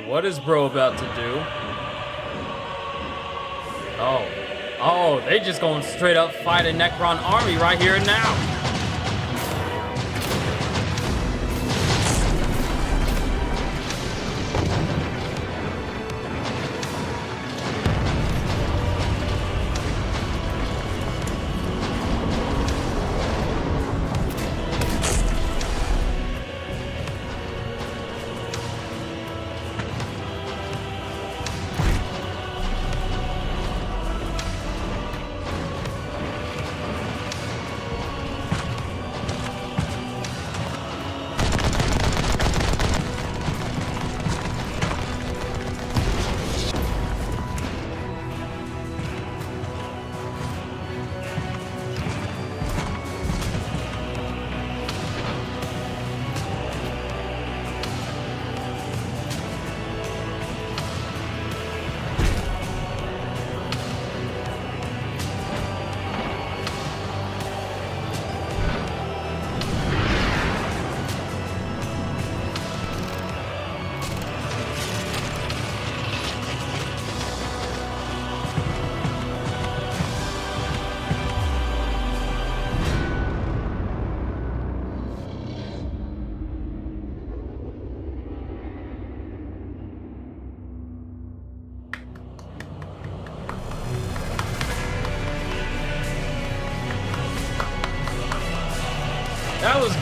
What is bro about to do? Oh, they just going straight up fight a Necron army right here and now.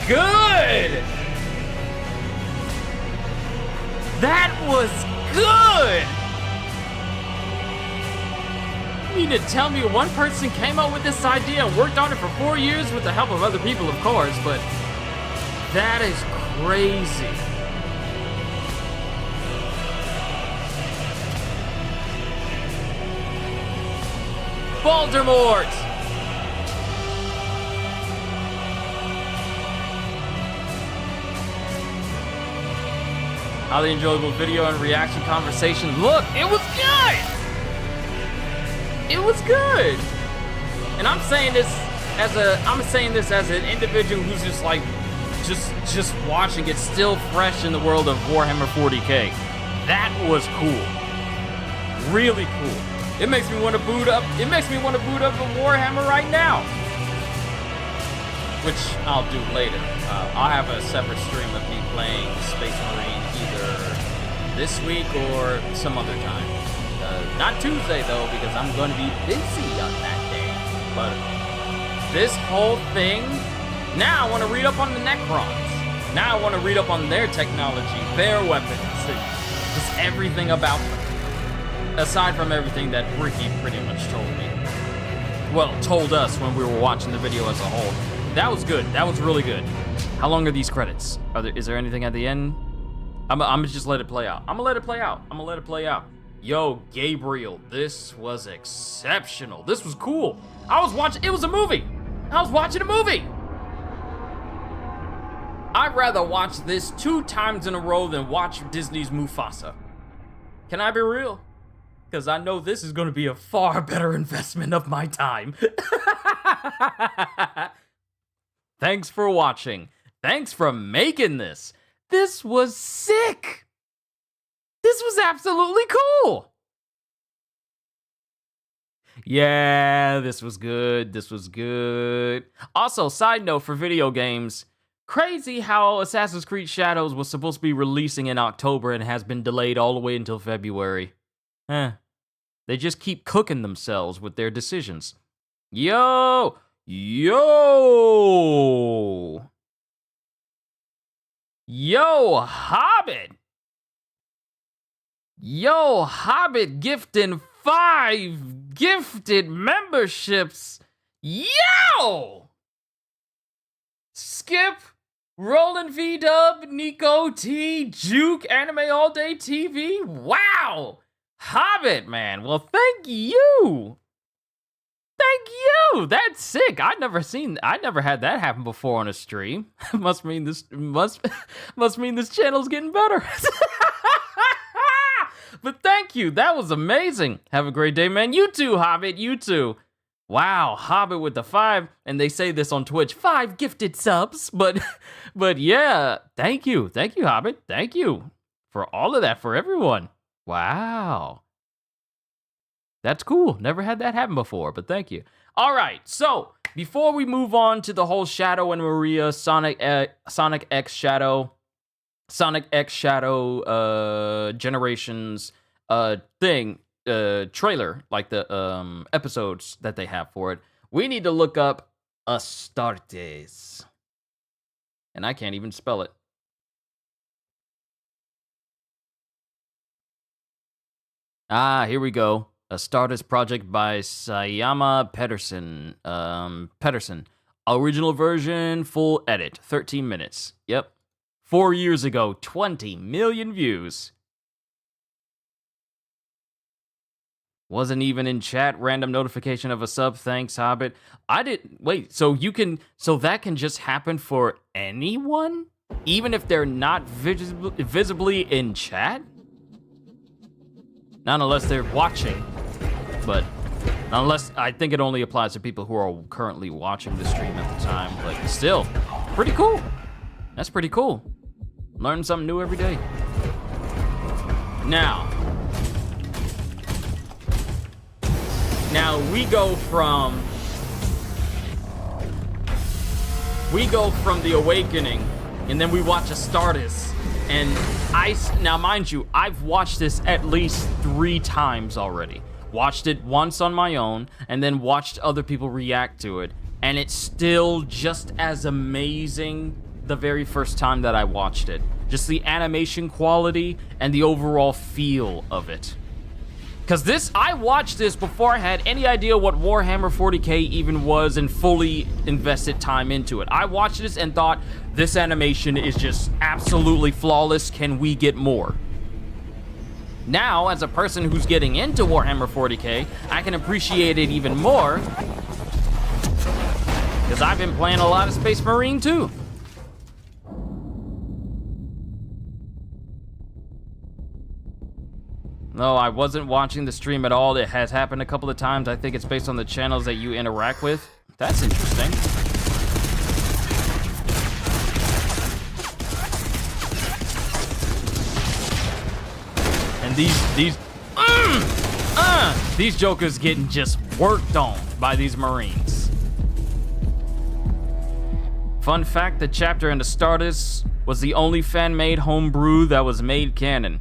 good! That was good! You mean to tell me one person came up with this idea and worked on it for 4 years with the help of other people, of course, but that is crazy. Voldemort! Highly enjoyable video and reaction conversation. Look, it was good! It was good! And I'm saying this as an individual who's just like, just watching it, still fresh in the world of Warhammer 40K. That was cool. Really cool. It makes me want to boot up. It makes me want to boot up a Warhammer right now. Which I'll do later. I'll have a separate stream of me playing Space Marine either this week or some other time. Not Tuesday though, because I'm going to be busy on that day. But this whole thing, now I want to read up on the Necrons. Now I want to read up on their technology, their weapons, just everything about them. Aside from everything that Ricky pretty much told me. Well, told us when we were watching the video as a whole. That was good. That was really good. How long are these credits? Is there anything at the end? I'm gonna just let it play out. I'm gonna let it play out. I'm gonna let it play out. Yo, Gabriel, this was exceptional. This was cool. It was a movie. I was watching a movie. I'd rather watch this 2 times in a row than watch Disney's Mufasa. Can I be real? Because I know this is going to be a far better investment of my time. Thanks for watching. Thanks for making this. This was sick. This was absolutely cool. Yeah, this was good. This was good. Also, side note for video games, crazy how Assassin's Creed Shadows was supposed to be releasing in October and has been delayed all the way until February. They just keep cooking themselves with their decisions. Yo! Hobbit! Yo, Hobbit gifting 5 gifted memberships. Yo! Skip, Roland V-Dub, Nico T, Juke, Anime All Day TV. Wow! Hobbit, man. Well, thank you. Thank you. That's sick. I never had that happen before on a stream. must mean this channel's getting better. But thank you. That was amazing. Have a great day, man. You too, Hobbit. You too. Wow, Hobbit with the 5, and they say this on Twitch, 5 gifted subs. But yeah, thank you, Hobbit. Thank you for all of that for everyone. Wow. That's cool. Never had that happen before, but thank you. All right, so before we move on to the whole Shadow and Maria, Sonic X Shadow Generations thing, trailer, like the episodes that they have for it, we need to look up Astartes. And I can't even spell it. Here we go. Astartes project by Sayama Pedersen. Original version, full edit, 13 minutes. Yep. 4 years ago, 20 million views. Wasn't even in chat. Random notification of a sub. Thanks, Hobbit. Wait, so that can just happen for anyone? Even if they're not visibly in chat? Not unless they're watching, but I think it only applies to people who are currently watching the stream at the time, but still, pretty cool. That's pretty cool. Learn something new every day. Now we go from the Awakening, and then we watch Astartes. And now mind you, I've watched this at least 3 times already. Watched it once on my own, and then watched other people react to it. And it's still just as amazing the very first time that I watched it. Just the animation quality and the overall feel of it. Because I watched this before I had any idea what Warhammer 40K even was and fully invested time into it. I watched this and thought, this animation is just absolutely flawless. Can we get more? Now, as a person who's getting into Warhammer 40K, I can appreciate it even more. Because I've been playing a lot of Space Marine too. No, I wasn't watching the stream at all. It has happened a couple of times. I think it's based on the channels that you interact with. That's interesting. And these jokers getting just worked on by these Marines. Fun fact, the chapter in Astartes was the only fan-made homebrew that was made canon.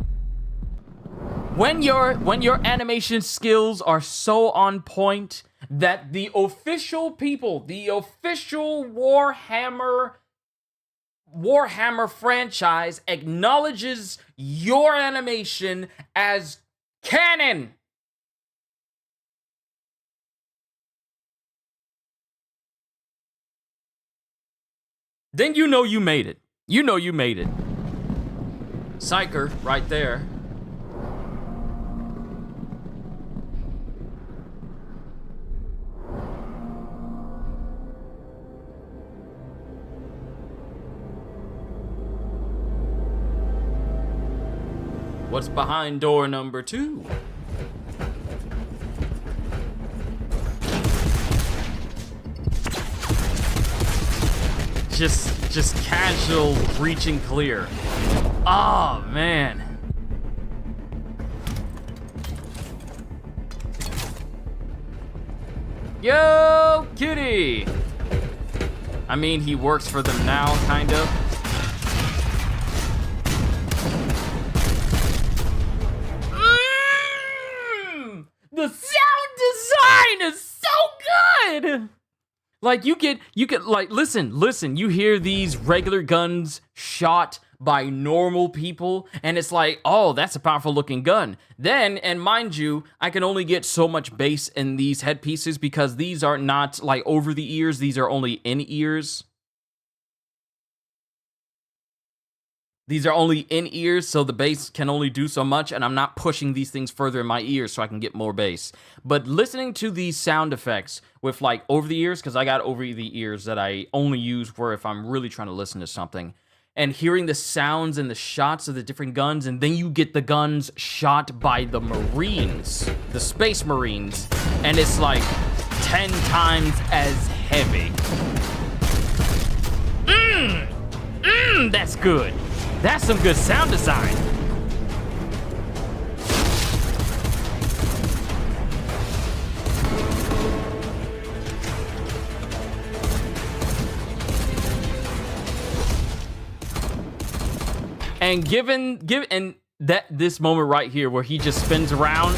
When your animation skills are so on point that the official people, the official Warhammer franchise acknowledges your animation as canon. Then you know you made it. You know you made it. Psyker right there. What's behind door number 2? Just casual reaching clear. Oh man. Yo, kitty. I mean, he works for them now, kind of. The sound design is so good. Like you could like listen, you hear these regular guns shot by normal people and it's like, oh, that's a powerful looking gun. Then, and mind you, I can only get so much bass in these headpieces because these are not like over the ears, these are only in ears. These are only in ears, so the bass can only do so much, and I'm not pushing these things further in my ears so I can get more bass. But listening to these sound effects with like over the ears, because I got over the ears that I only use for if I'm really trying to listen to something, and hearing the sounds and the shots of the different guns, and then you get the guns shot by the Marines, the Space Marines, and it's like 10 times as heavy. That's good. That's some good sound design. And given that this moment right here where he just spins around.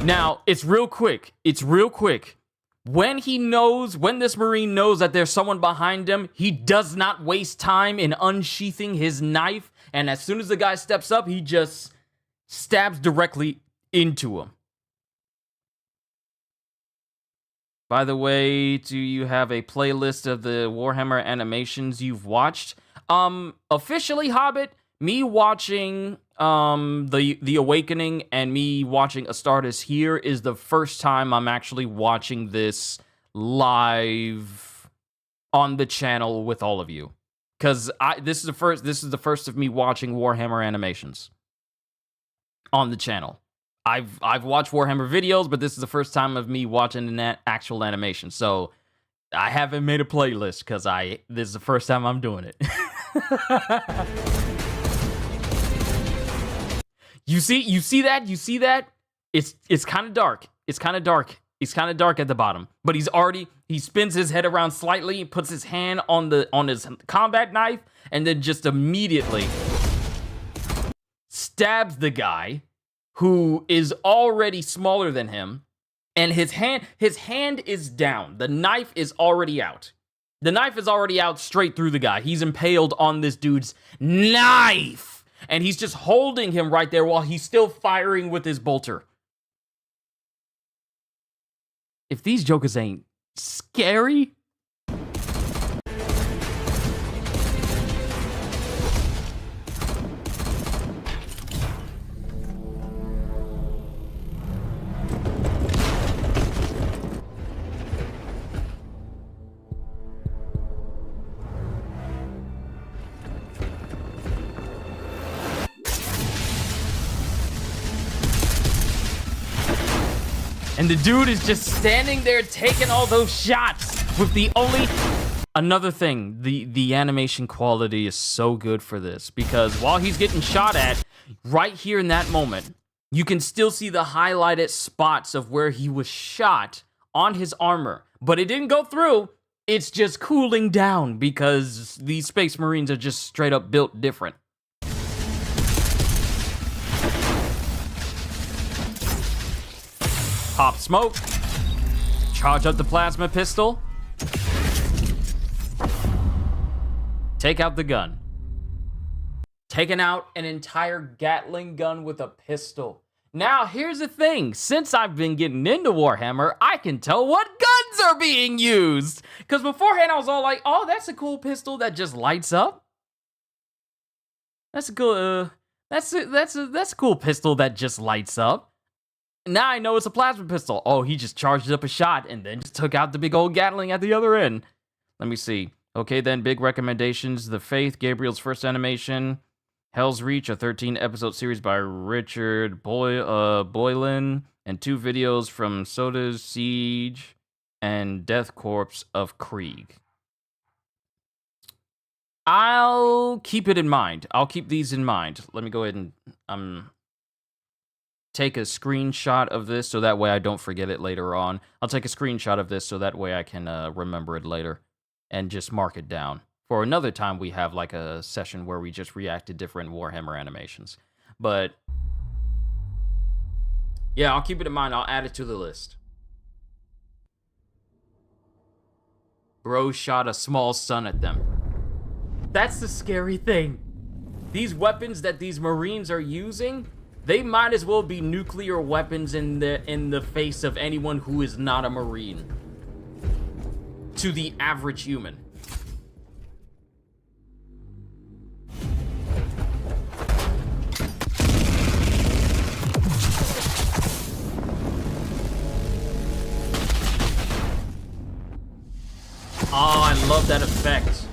Now, it's real quick. It's real quick. When this Marine knows that there's someone behind him, he does not waste time in unsheathing his knife. And as soon as the guy steps up, he just stabs directly into him. By the way, do you have a playlist of the Warhammer animations you've watched? Officially, Hobbit, me watching the Awakening and me watching Astartes here is the first time I'm actually watching this live on the channel with all of you. Cause this is the first of me watching Warhammer animations on the channel. I've watched Warhammer videos, but this is the first time of me watching an actual animation. So I haven't made a playlist because this is the first time I'm doing it. You see that? It's kind of dark. It's kind of dark at the bottom. But he spins his head around slightly, puts his hand on his combat knife, and then just immediately stabs the guy who is already smaller than him, and his hand is down. The knife is already out. The knife is already out straight through the guy. He's impaled on this dude's knife. And he's just holding him right there while he's still firing with his bolter. If these jokers ain't scary... And the dude is just standing there taking all those shots with the only... Another thing, the animation quality is so good for this because while he's getting shot at, right here in that moment, you can still see the highlighted spots of where he was shot on his armor. But it didn't go through. It's just cooling down because these Space Marines are just straight up built different. Pop smoke. Charge up the plasma pistol. Take out the gun. Taking out an entire Gatling gun with a pistol. Now, here's the thing. Since I've been getting into Warhammer, I can tell what guns are being used. Because beforehand, I was all like, oh, that's a cool pistol that just lights up. That's a cool, that's a cool pistol that just lights up. Now I know it's a plasma pistol. Oh, he just charged up a shot and then just took out the big old Gatling at the other end. Let me see. Okay, then, big recommendations. The Faith, Gabriel's first animation. Hell's Reach, a 13-episode series by Richard Boylan. And 2 videos from Soda's Siege and Death Corps of Krieg. I'll keep it in mind. I'll keep these in mind. Let me go ahead and... take a screenshot of this so that way I don't forget it later on. I'll take a screenshot of this so that way I can remember it later and just mark it down. For another time, we have like a session where we just react to different Warhammer animations. But yeah, I'll keep it in mind. I'll add it to the list. Bro shot a small son at them. That's the scary thing. These weapons that these Marines are using... they might as well be nuclear weapons in the face of anyone who is not a Marine. To the average human. Oh, I love that effect.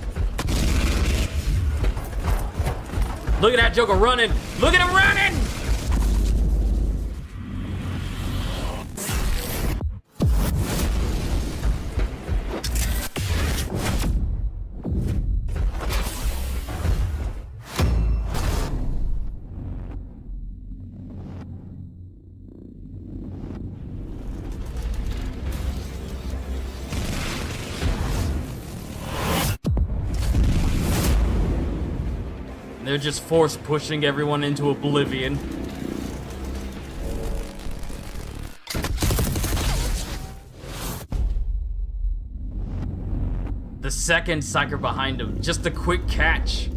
Look at that Joker running. Look at him running! They're just force pushing everyone into oblivion. The second psyker behind him, just a quick catch.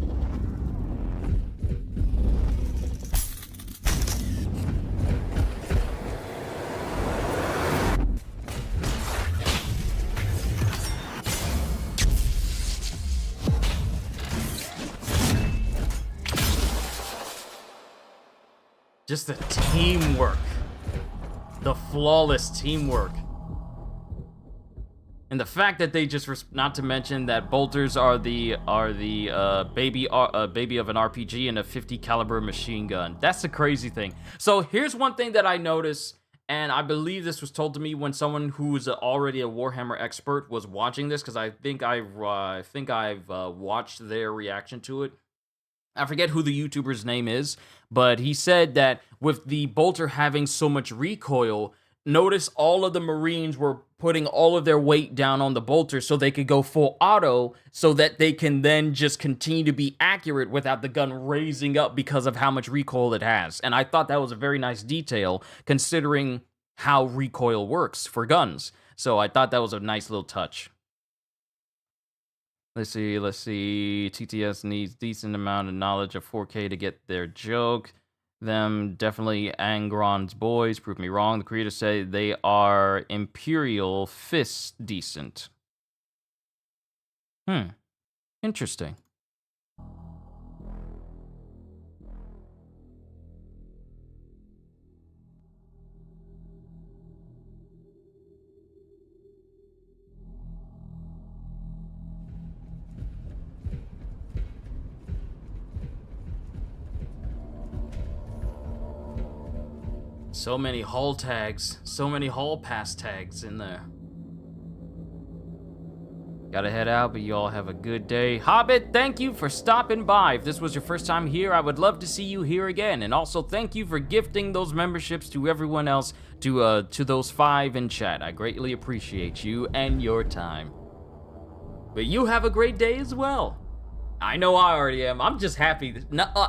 Just the teamwork. The flawless teamwork. And the fact that they just, not to mention that bolters are the baby of an RPG and a 50 caliber machine gun. That's the crazy thing. So here's one thing that I noticed, and I believe this was told to me when someone who is already a Warhammer expert was watching this, because I think I've watched their reaction to it. I forget who the YouTuber's name is, but he said that with the bolter having so much recoil, notice all of the Marines were putting all of their weight down on the bolter so they could go full auto so that they can then just continue to be accurate without the gun raising up because of how much recoil it has. And I thought that was a very nice detail considering how recoil works for guns. So I thought that was a nice little touch. Let's see. TTS needs decent amount of knowledge of 4K to get their joke. Them definitely Angron's boys. Prove me wrong. The creators say they are Imperial Fists decent. Interesting. So many hall tags, so many hall pass tags in there. Gotta head out, but you all have a good day. Hobbit, thank you for stopping by. If this was your first time here, I would love to see you here again. And also, thank you for gifting those memberships to everyone else, to those 5 in chat. I greatly appreciate you and your time. But you have a great day as well. I know I already am. I'm just happy.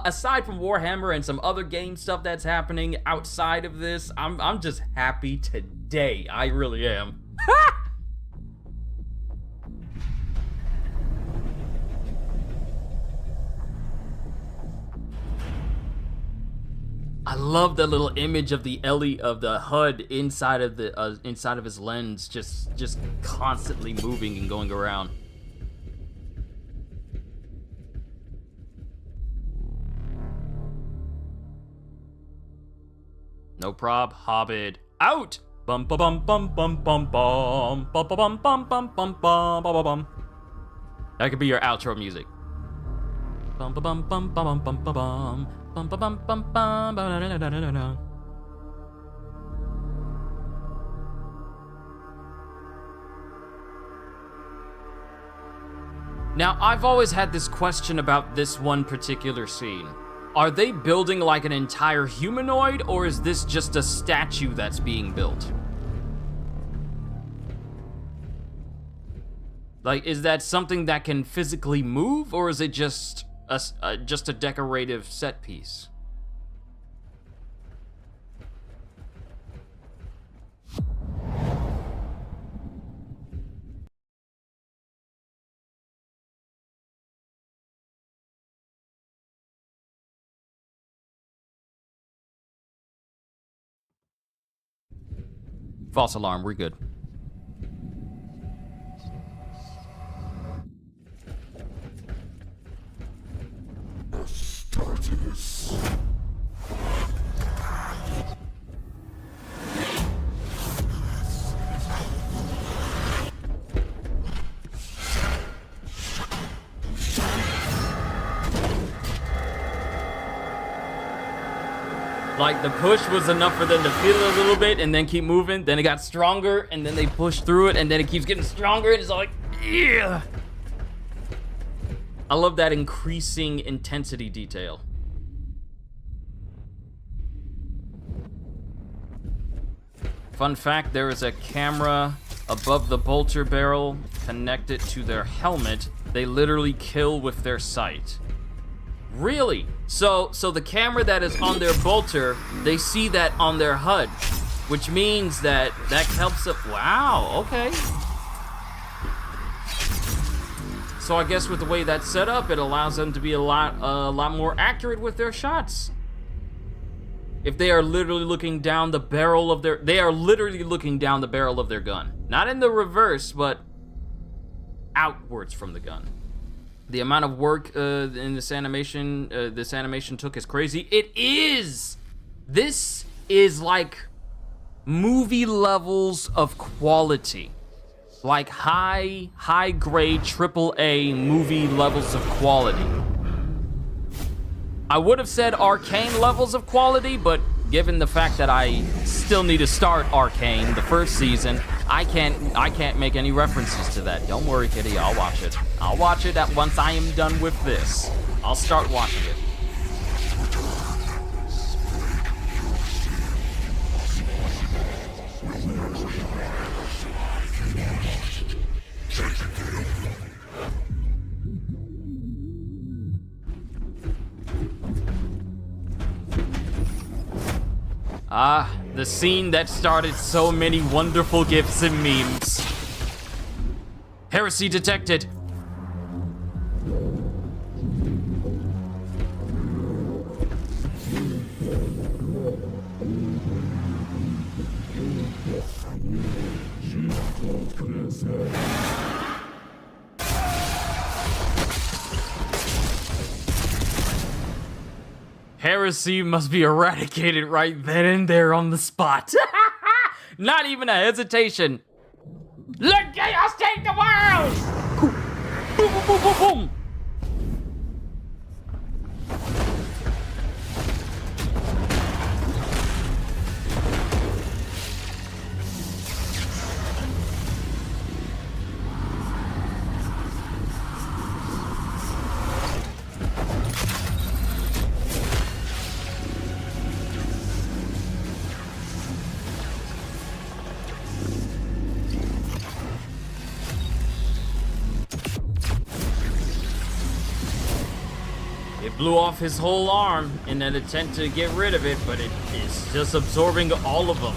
Aside from Warhammer and some other game stuff that's happening outside of this, I'm just happy today. I really am. I love the little image of the HUD inside of his lens, just constantly moving and going around. No prob, Hobbit out. Bum ba bum bum bum bum bum bum ba bum bum bum bum bum bum bum. That could be your outro music. Bum ba bum bum bum bum bum bum bum ba bum bum bum bum. Now, I've always had this question about this one particular scene. Are they building like an entire humanoid, or is this just a statue that's being built? Like, is that something that can physically move, or is it just a decorative set piece? False alarm, we're good. Astartes. Like, the push was enough for them to feel it a little bit and then keep moving. Then it got stronger, and then they pushed through it, and then it keeps getting stronger, and it's like, yeah. I love that increasing intensity detail. Fun fact, there is a camera above the bolter barrel connected to their helmet. They literally kill with their sight. Really? So the camera that is on their bolter, they see that on their HUD, which means that helps them. Wow, okay. So I guess with the way that's set up, it allows them to be a lot more accurate with their shots. If they are literally looking down the barrel of their, gun. Not in the reverse, but outwards from the gun. The amount of work in this animation took is crazy. It is! This is like movie levels of quality. Like high grade AAA movie levels of quality. I would have said Arcane levels of quality, but given the fact that I still need to start Arcane, the first season, I can't make any references to that. Don't worry, kitty, I'll watch it. I'll watch it once I am done with this. I'll start watching it. Ah, the scene that started so many wonderful gifs and memes. Heresy detected. Heresy must be eradicated right then and there on the spot. Not even a hesitation. Let chaos take the world! Boom, boom, boom, boom, boom. Blew off his whole arm in an attempt to get rid of it, but it is just absorbing all of them.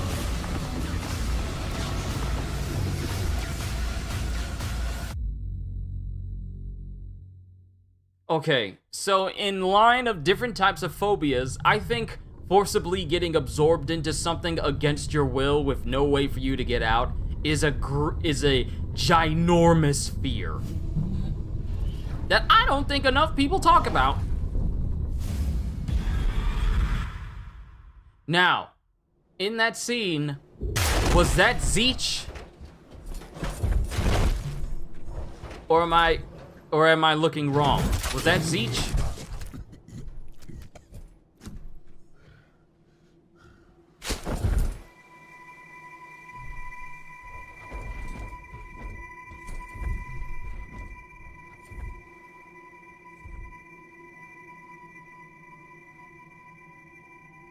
Okay, so in line of different types of phobias, I think forcibly getting absorbed into something against your will with no way for you to get out is a ginormous fear that I don't think enough people talk about. Now, in that scene, was that Zeech? Or am I looking wrong? Was that Zeech?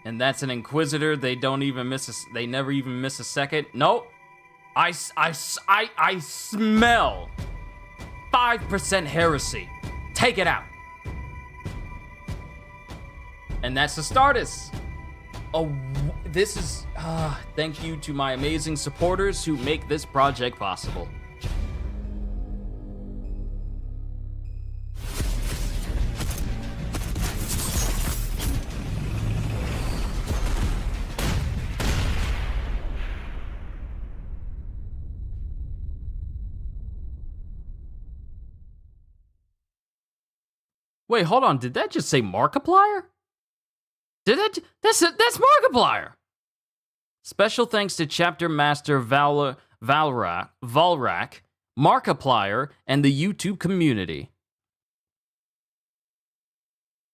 And that's an Inquisitor. They don't even miss they never even miss a second. Nope. I smell 5% heresy. Take it out. And that's Astartes. Oh, this is thank you to my amazing supporters who make this project possible. Wait, hold on. Did that just say Markiplier? That's Markiplier. Special thanks to Chapter Master Valrak, Markiplier, and the YouTube community.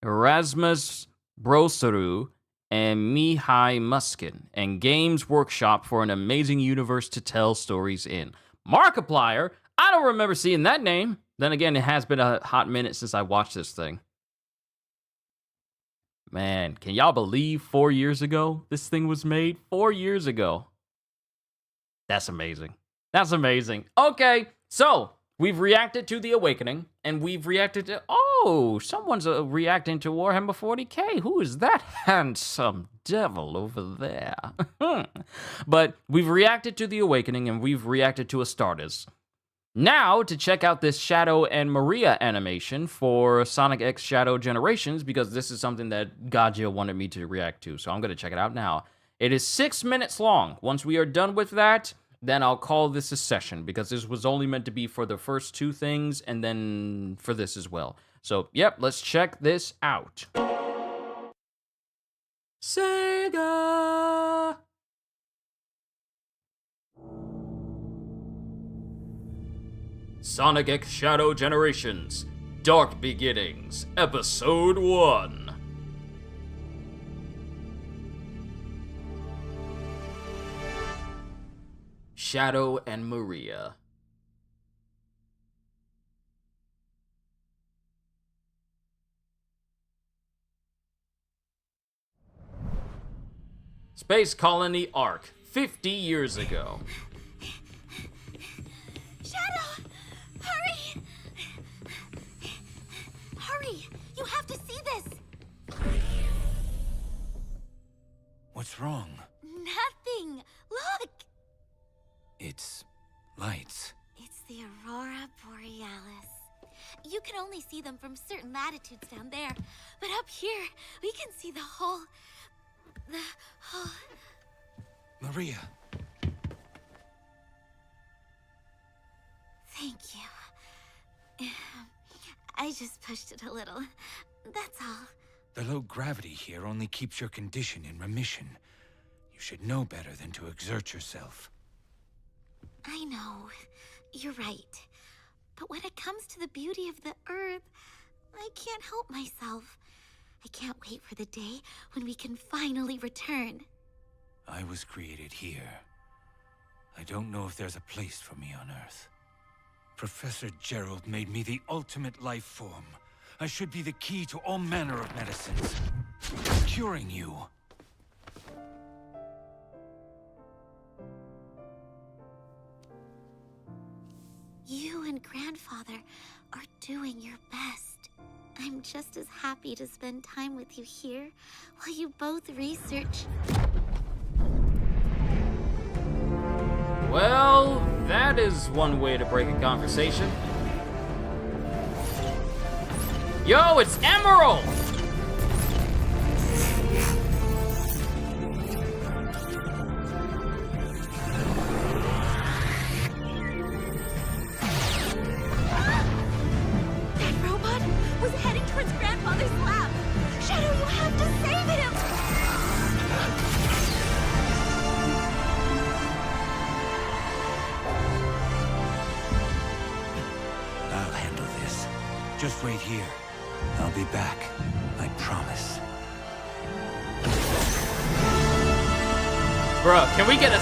Erasmus Broseru and Mihai Muskin, and Games Workshop for an amazing universe to tell stories in. Markiplier? I don't remember seeing that name. Then again, it has been a hot minute since I watched this thing. Man, can y'all believe 4 years ago this thing was made? 4 years ago. That's amazing. That's amazing. Okay, so we've reacted to The Awakening, and we've reacted to... Oh, someone's reacting to Warhammer 40K. Who is that handsome devil over there? But we've reacted to The Awakening, and we've reacted to Astartes. Now, to check out this Shadow and Maria animation for Sonic X Shadow Generations, because this is something that Gabriel wanted me to react to, so I'm going to check it out now. It is 6 minutes long. Once we are done with that, then I'll call this a session, because this was only meant to be for the first two things, and then for this as well. So, yep, let's check this out. Sega! Sonic X Shadow Generations, Dark Beginnings, Episode 1. Shadow and Maria. Space Colony Ark, 50 years ago. Shadow! Hurry! Hurry! You have to see this! What's wrong? Nothing! Look! It's lights. It's the Aurora Borealis. You can only see them from certain latitudes down there, but up here, we can see the whole Maria. Thank you. I just pushed it a little. That's all. The low gravity here only keeps your condition in remission. You should know better than to exert yourself. I know. You're right. But when it comes to the beauty of the Earth, I can't help myself. I can't wait for the day when we can finally return. I was created here. I don't know if there's a place for me on Earth. Professor Gerald made me the ultimate life form. I should be the key to all manner of medicines. Curing you. You and Grandfather are doing your best. I'm just as happy to spend time with you here while you both research. Well, that is one way to break a conversation. Yo, it's Emerald! That robot was heading towards Grandfather's lab. Shadow, you have to save him! I'll handle this. Just wait here. I'll be back. I promise. Bruh, can we get a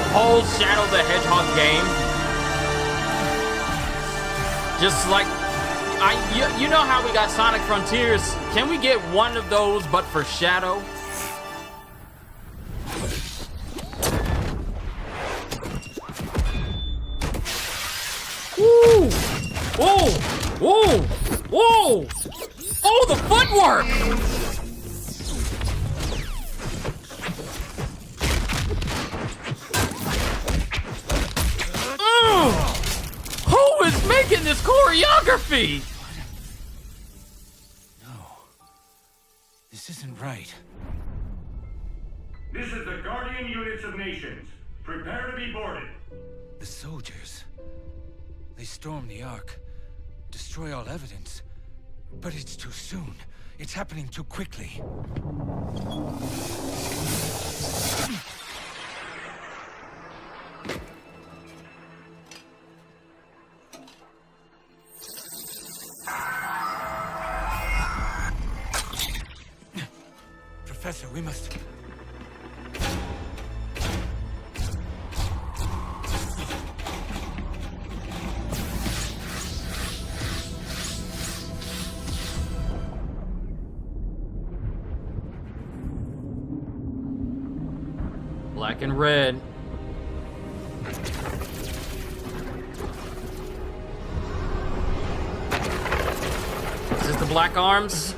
whole Shadow the Hedgehog game? Just like, you know how we got Sonic Frontiers? Can we get one of those, but for Shadow? Woo! Whoa! Whoa! Whoa! Oh, the footwork! Who is making this choreography? No. This isn't right. This is the Guardian Units of Nations. Prepare to be boarded. The soldiers. They storm the Ark. Destroy all evidence. But it's too soon. It's happening too quickly. Professor, we must... Black and red. Is this the Black Arms?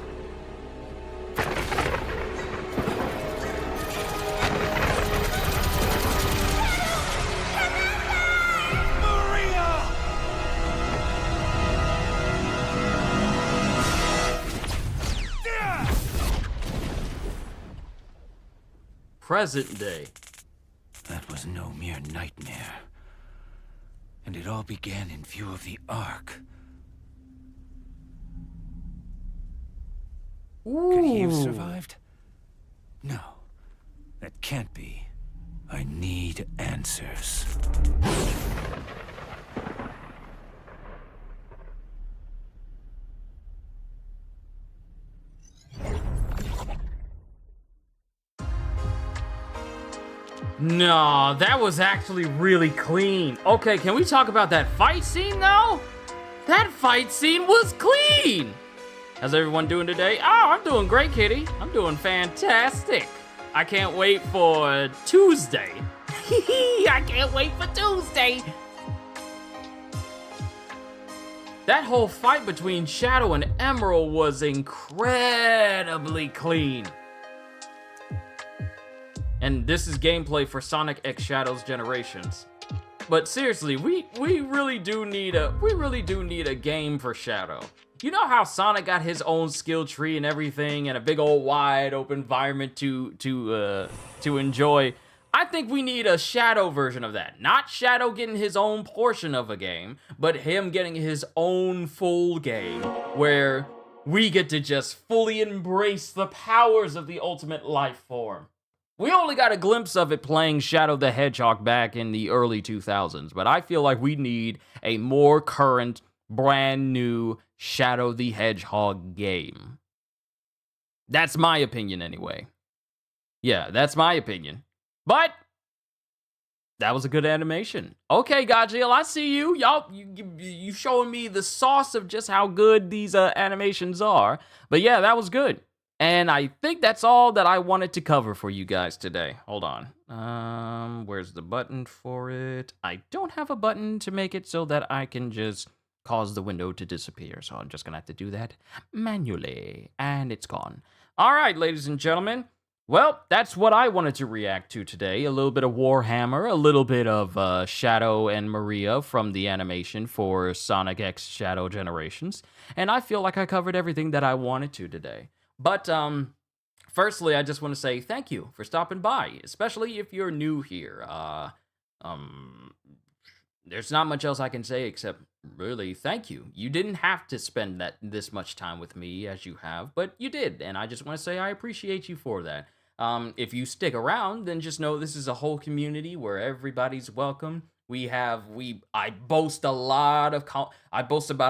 Present day. That was no mere nightmare. And it all began in view of the Ark. Could he have survived? No. That can't be. I need answers. No, that was actually really clean. Okay, can we talk about that fight scene though? That fight scene was clean. How's everyone doing today? Oh, I'm doing great, kitty. I'm doing fantastic. I can't wait for Tuesday. I can't wait for Tuesday. That whole fight between Shadow and Emerald was incredibly clean. And this is gameplay for Sonic X Shadows Generations. But seriously, we really do need a game for Shadow. You know how Sonic got his own skill tree and everything, and a big old wide open environment to enjoy. I think we need a Shadow version of that. Not Shadow getting his own portion of a game, but him getting his own full game where we get to just fully embrace the powers of the ultimate life form. We only got a glimpse of it playing Shadow the Hedgehog back in the early 2000s, but I feel like we need a more current, brand new Shadow the Hedgehog game. That's my opinion anyway. Yeah, that's my opinion. But that was a good animation. Okay, Gabriel, I see you. Y'all, you showing me the sauce of just how good these animations are. But yeah, that was good. And I think that's all that I wanted to cover for you guys today. Hold on. Where's the button for it? I don't have a button to make it so that I can just cause the window to disappear. So I'm just going to have to do that manually. And it's gone. All right, ladies and gentlemen. Well, that's what I wanted to react to today. A little bit of Warhammer, a little bit of Shadow and Maria from the animation for Sonic X Shadow Generations. And I feel like I covered everything that I wanted to today. But, firstly, I just want to say thank you for stopping by, especially if you're new here. There's not much else I can say except really thank you. You didn't have to spend this much time with me as you have, but you did, and I just want to say I appreciate you for that. If you stick around, then just know this is a whole community where everybody's welcome. I boast about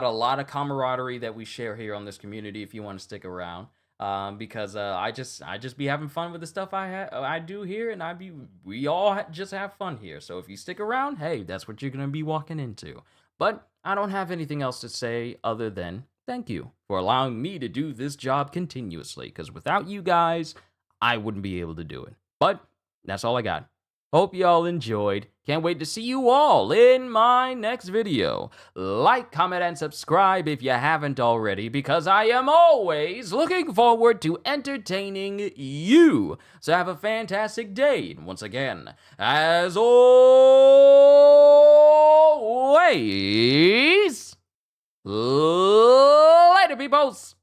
a lot of camaraderie that we share here on this community. If you want to stick around, because I just be having fun with the stuff I do here, and we all just have fun here. So if you stick around, hey, that's what you're gonna be walking into. But I don't have anything else to say other than thank you for allowing me to do this job continuously, because without you guys, I wouldn't be able to do it. But that's all I got. Hope y'all enjoyed. Can't wait to see you all in my next video. Like, comment, and subscribe if you haven't already, because I am always looking forward to entertaining you. So have a fantastic day. And once again, as always, later, peoples.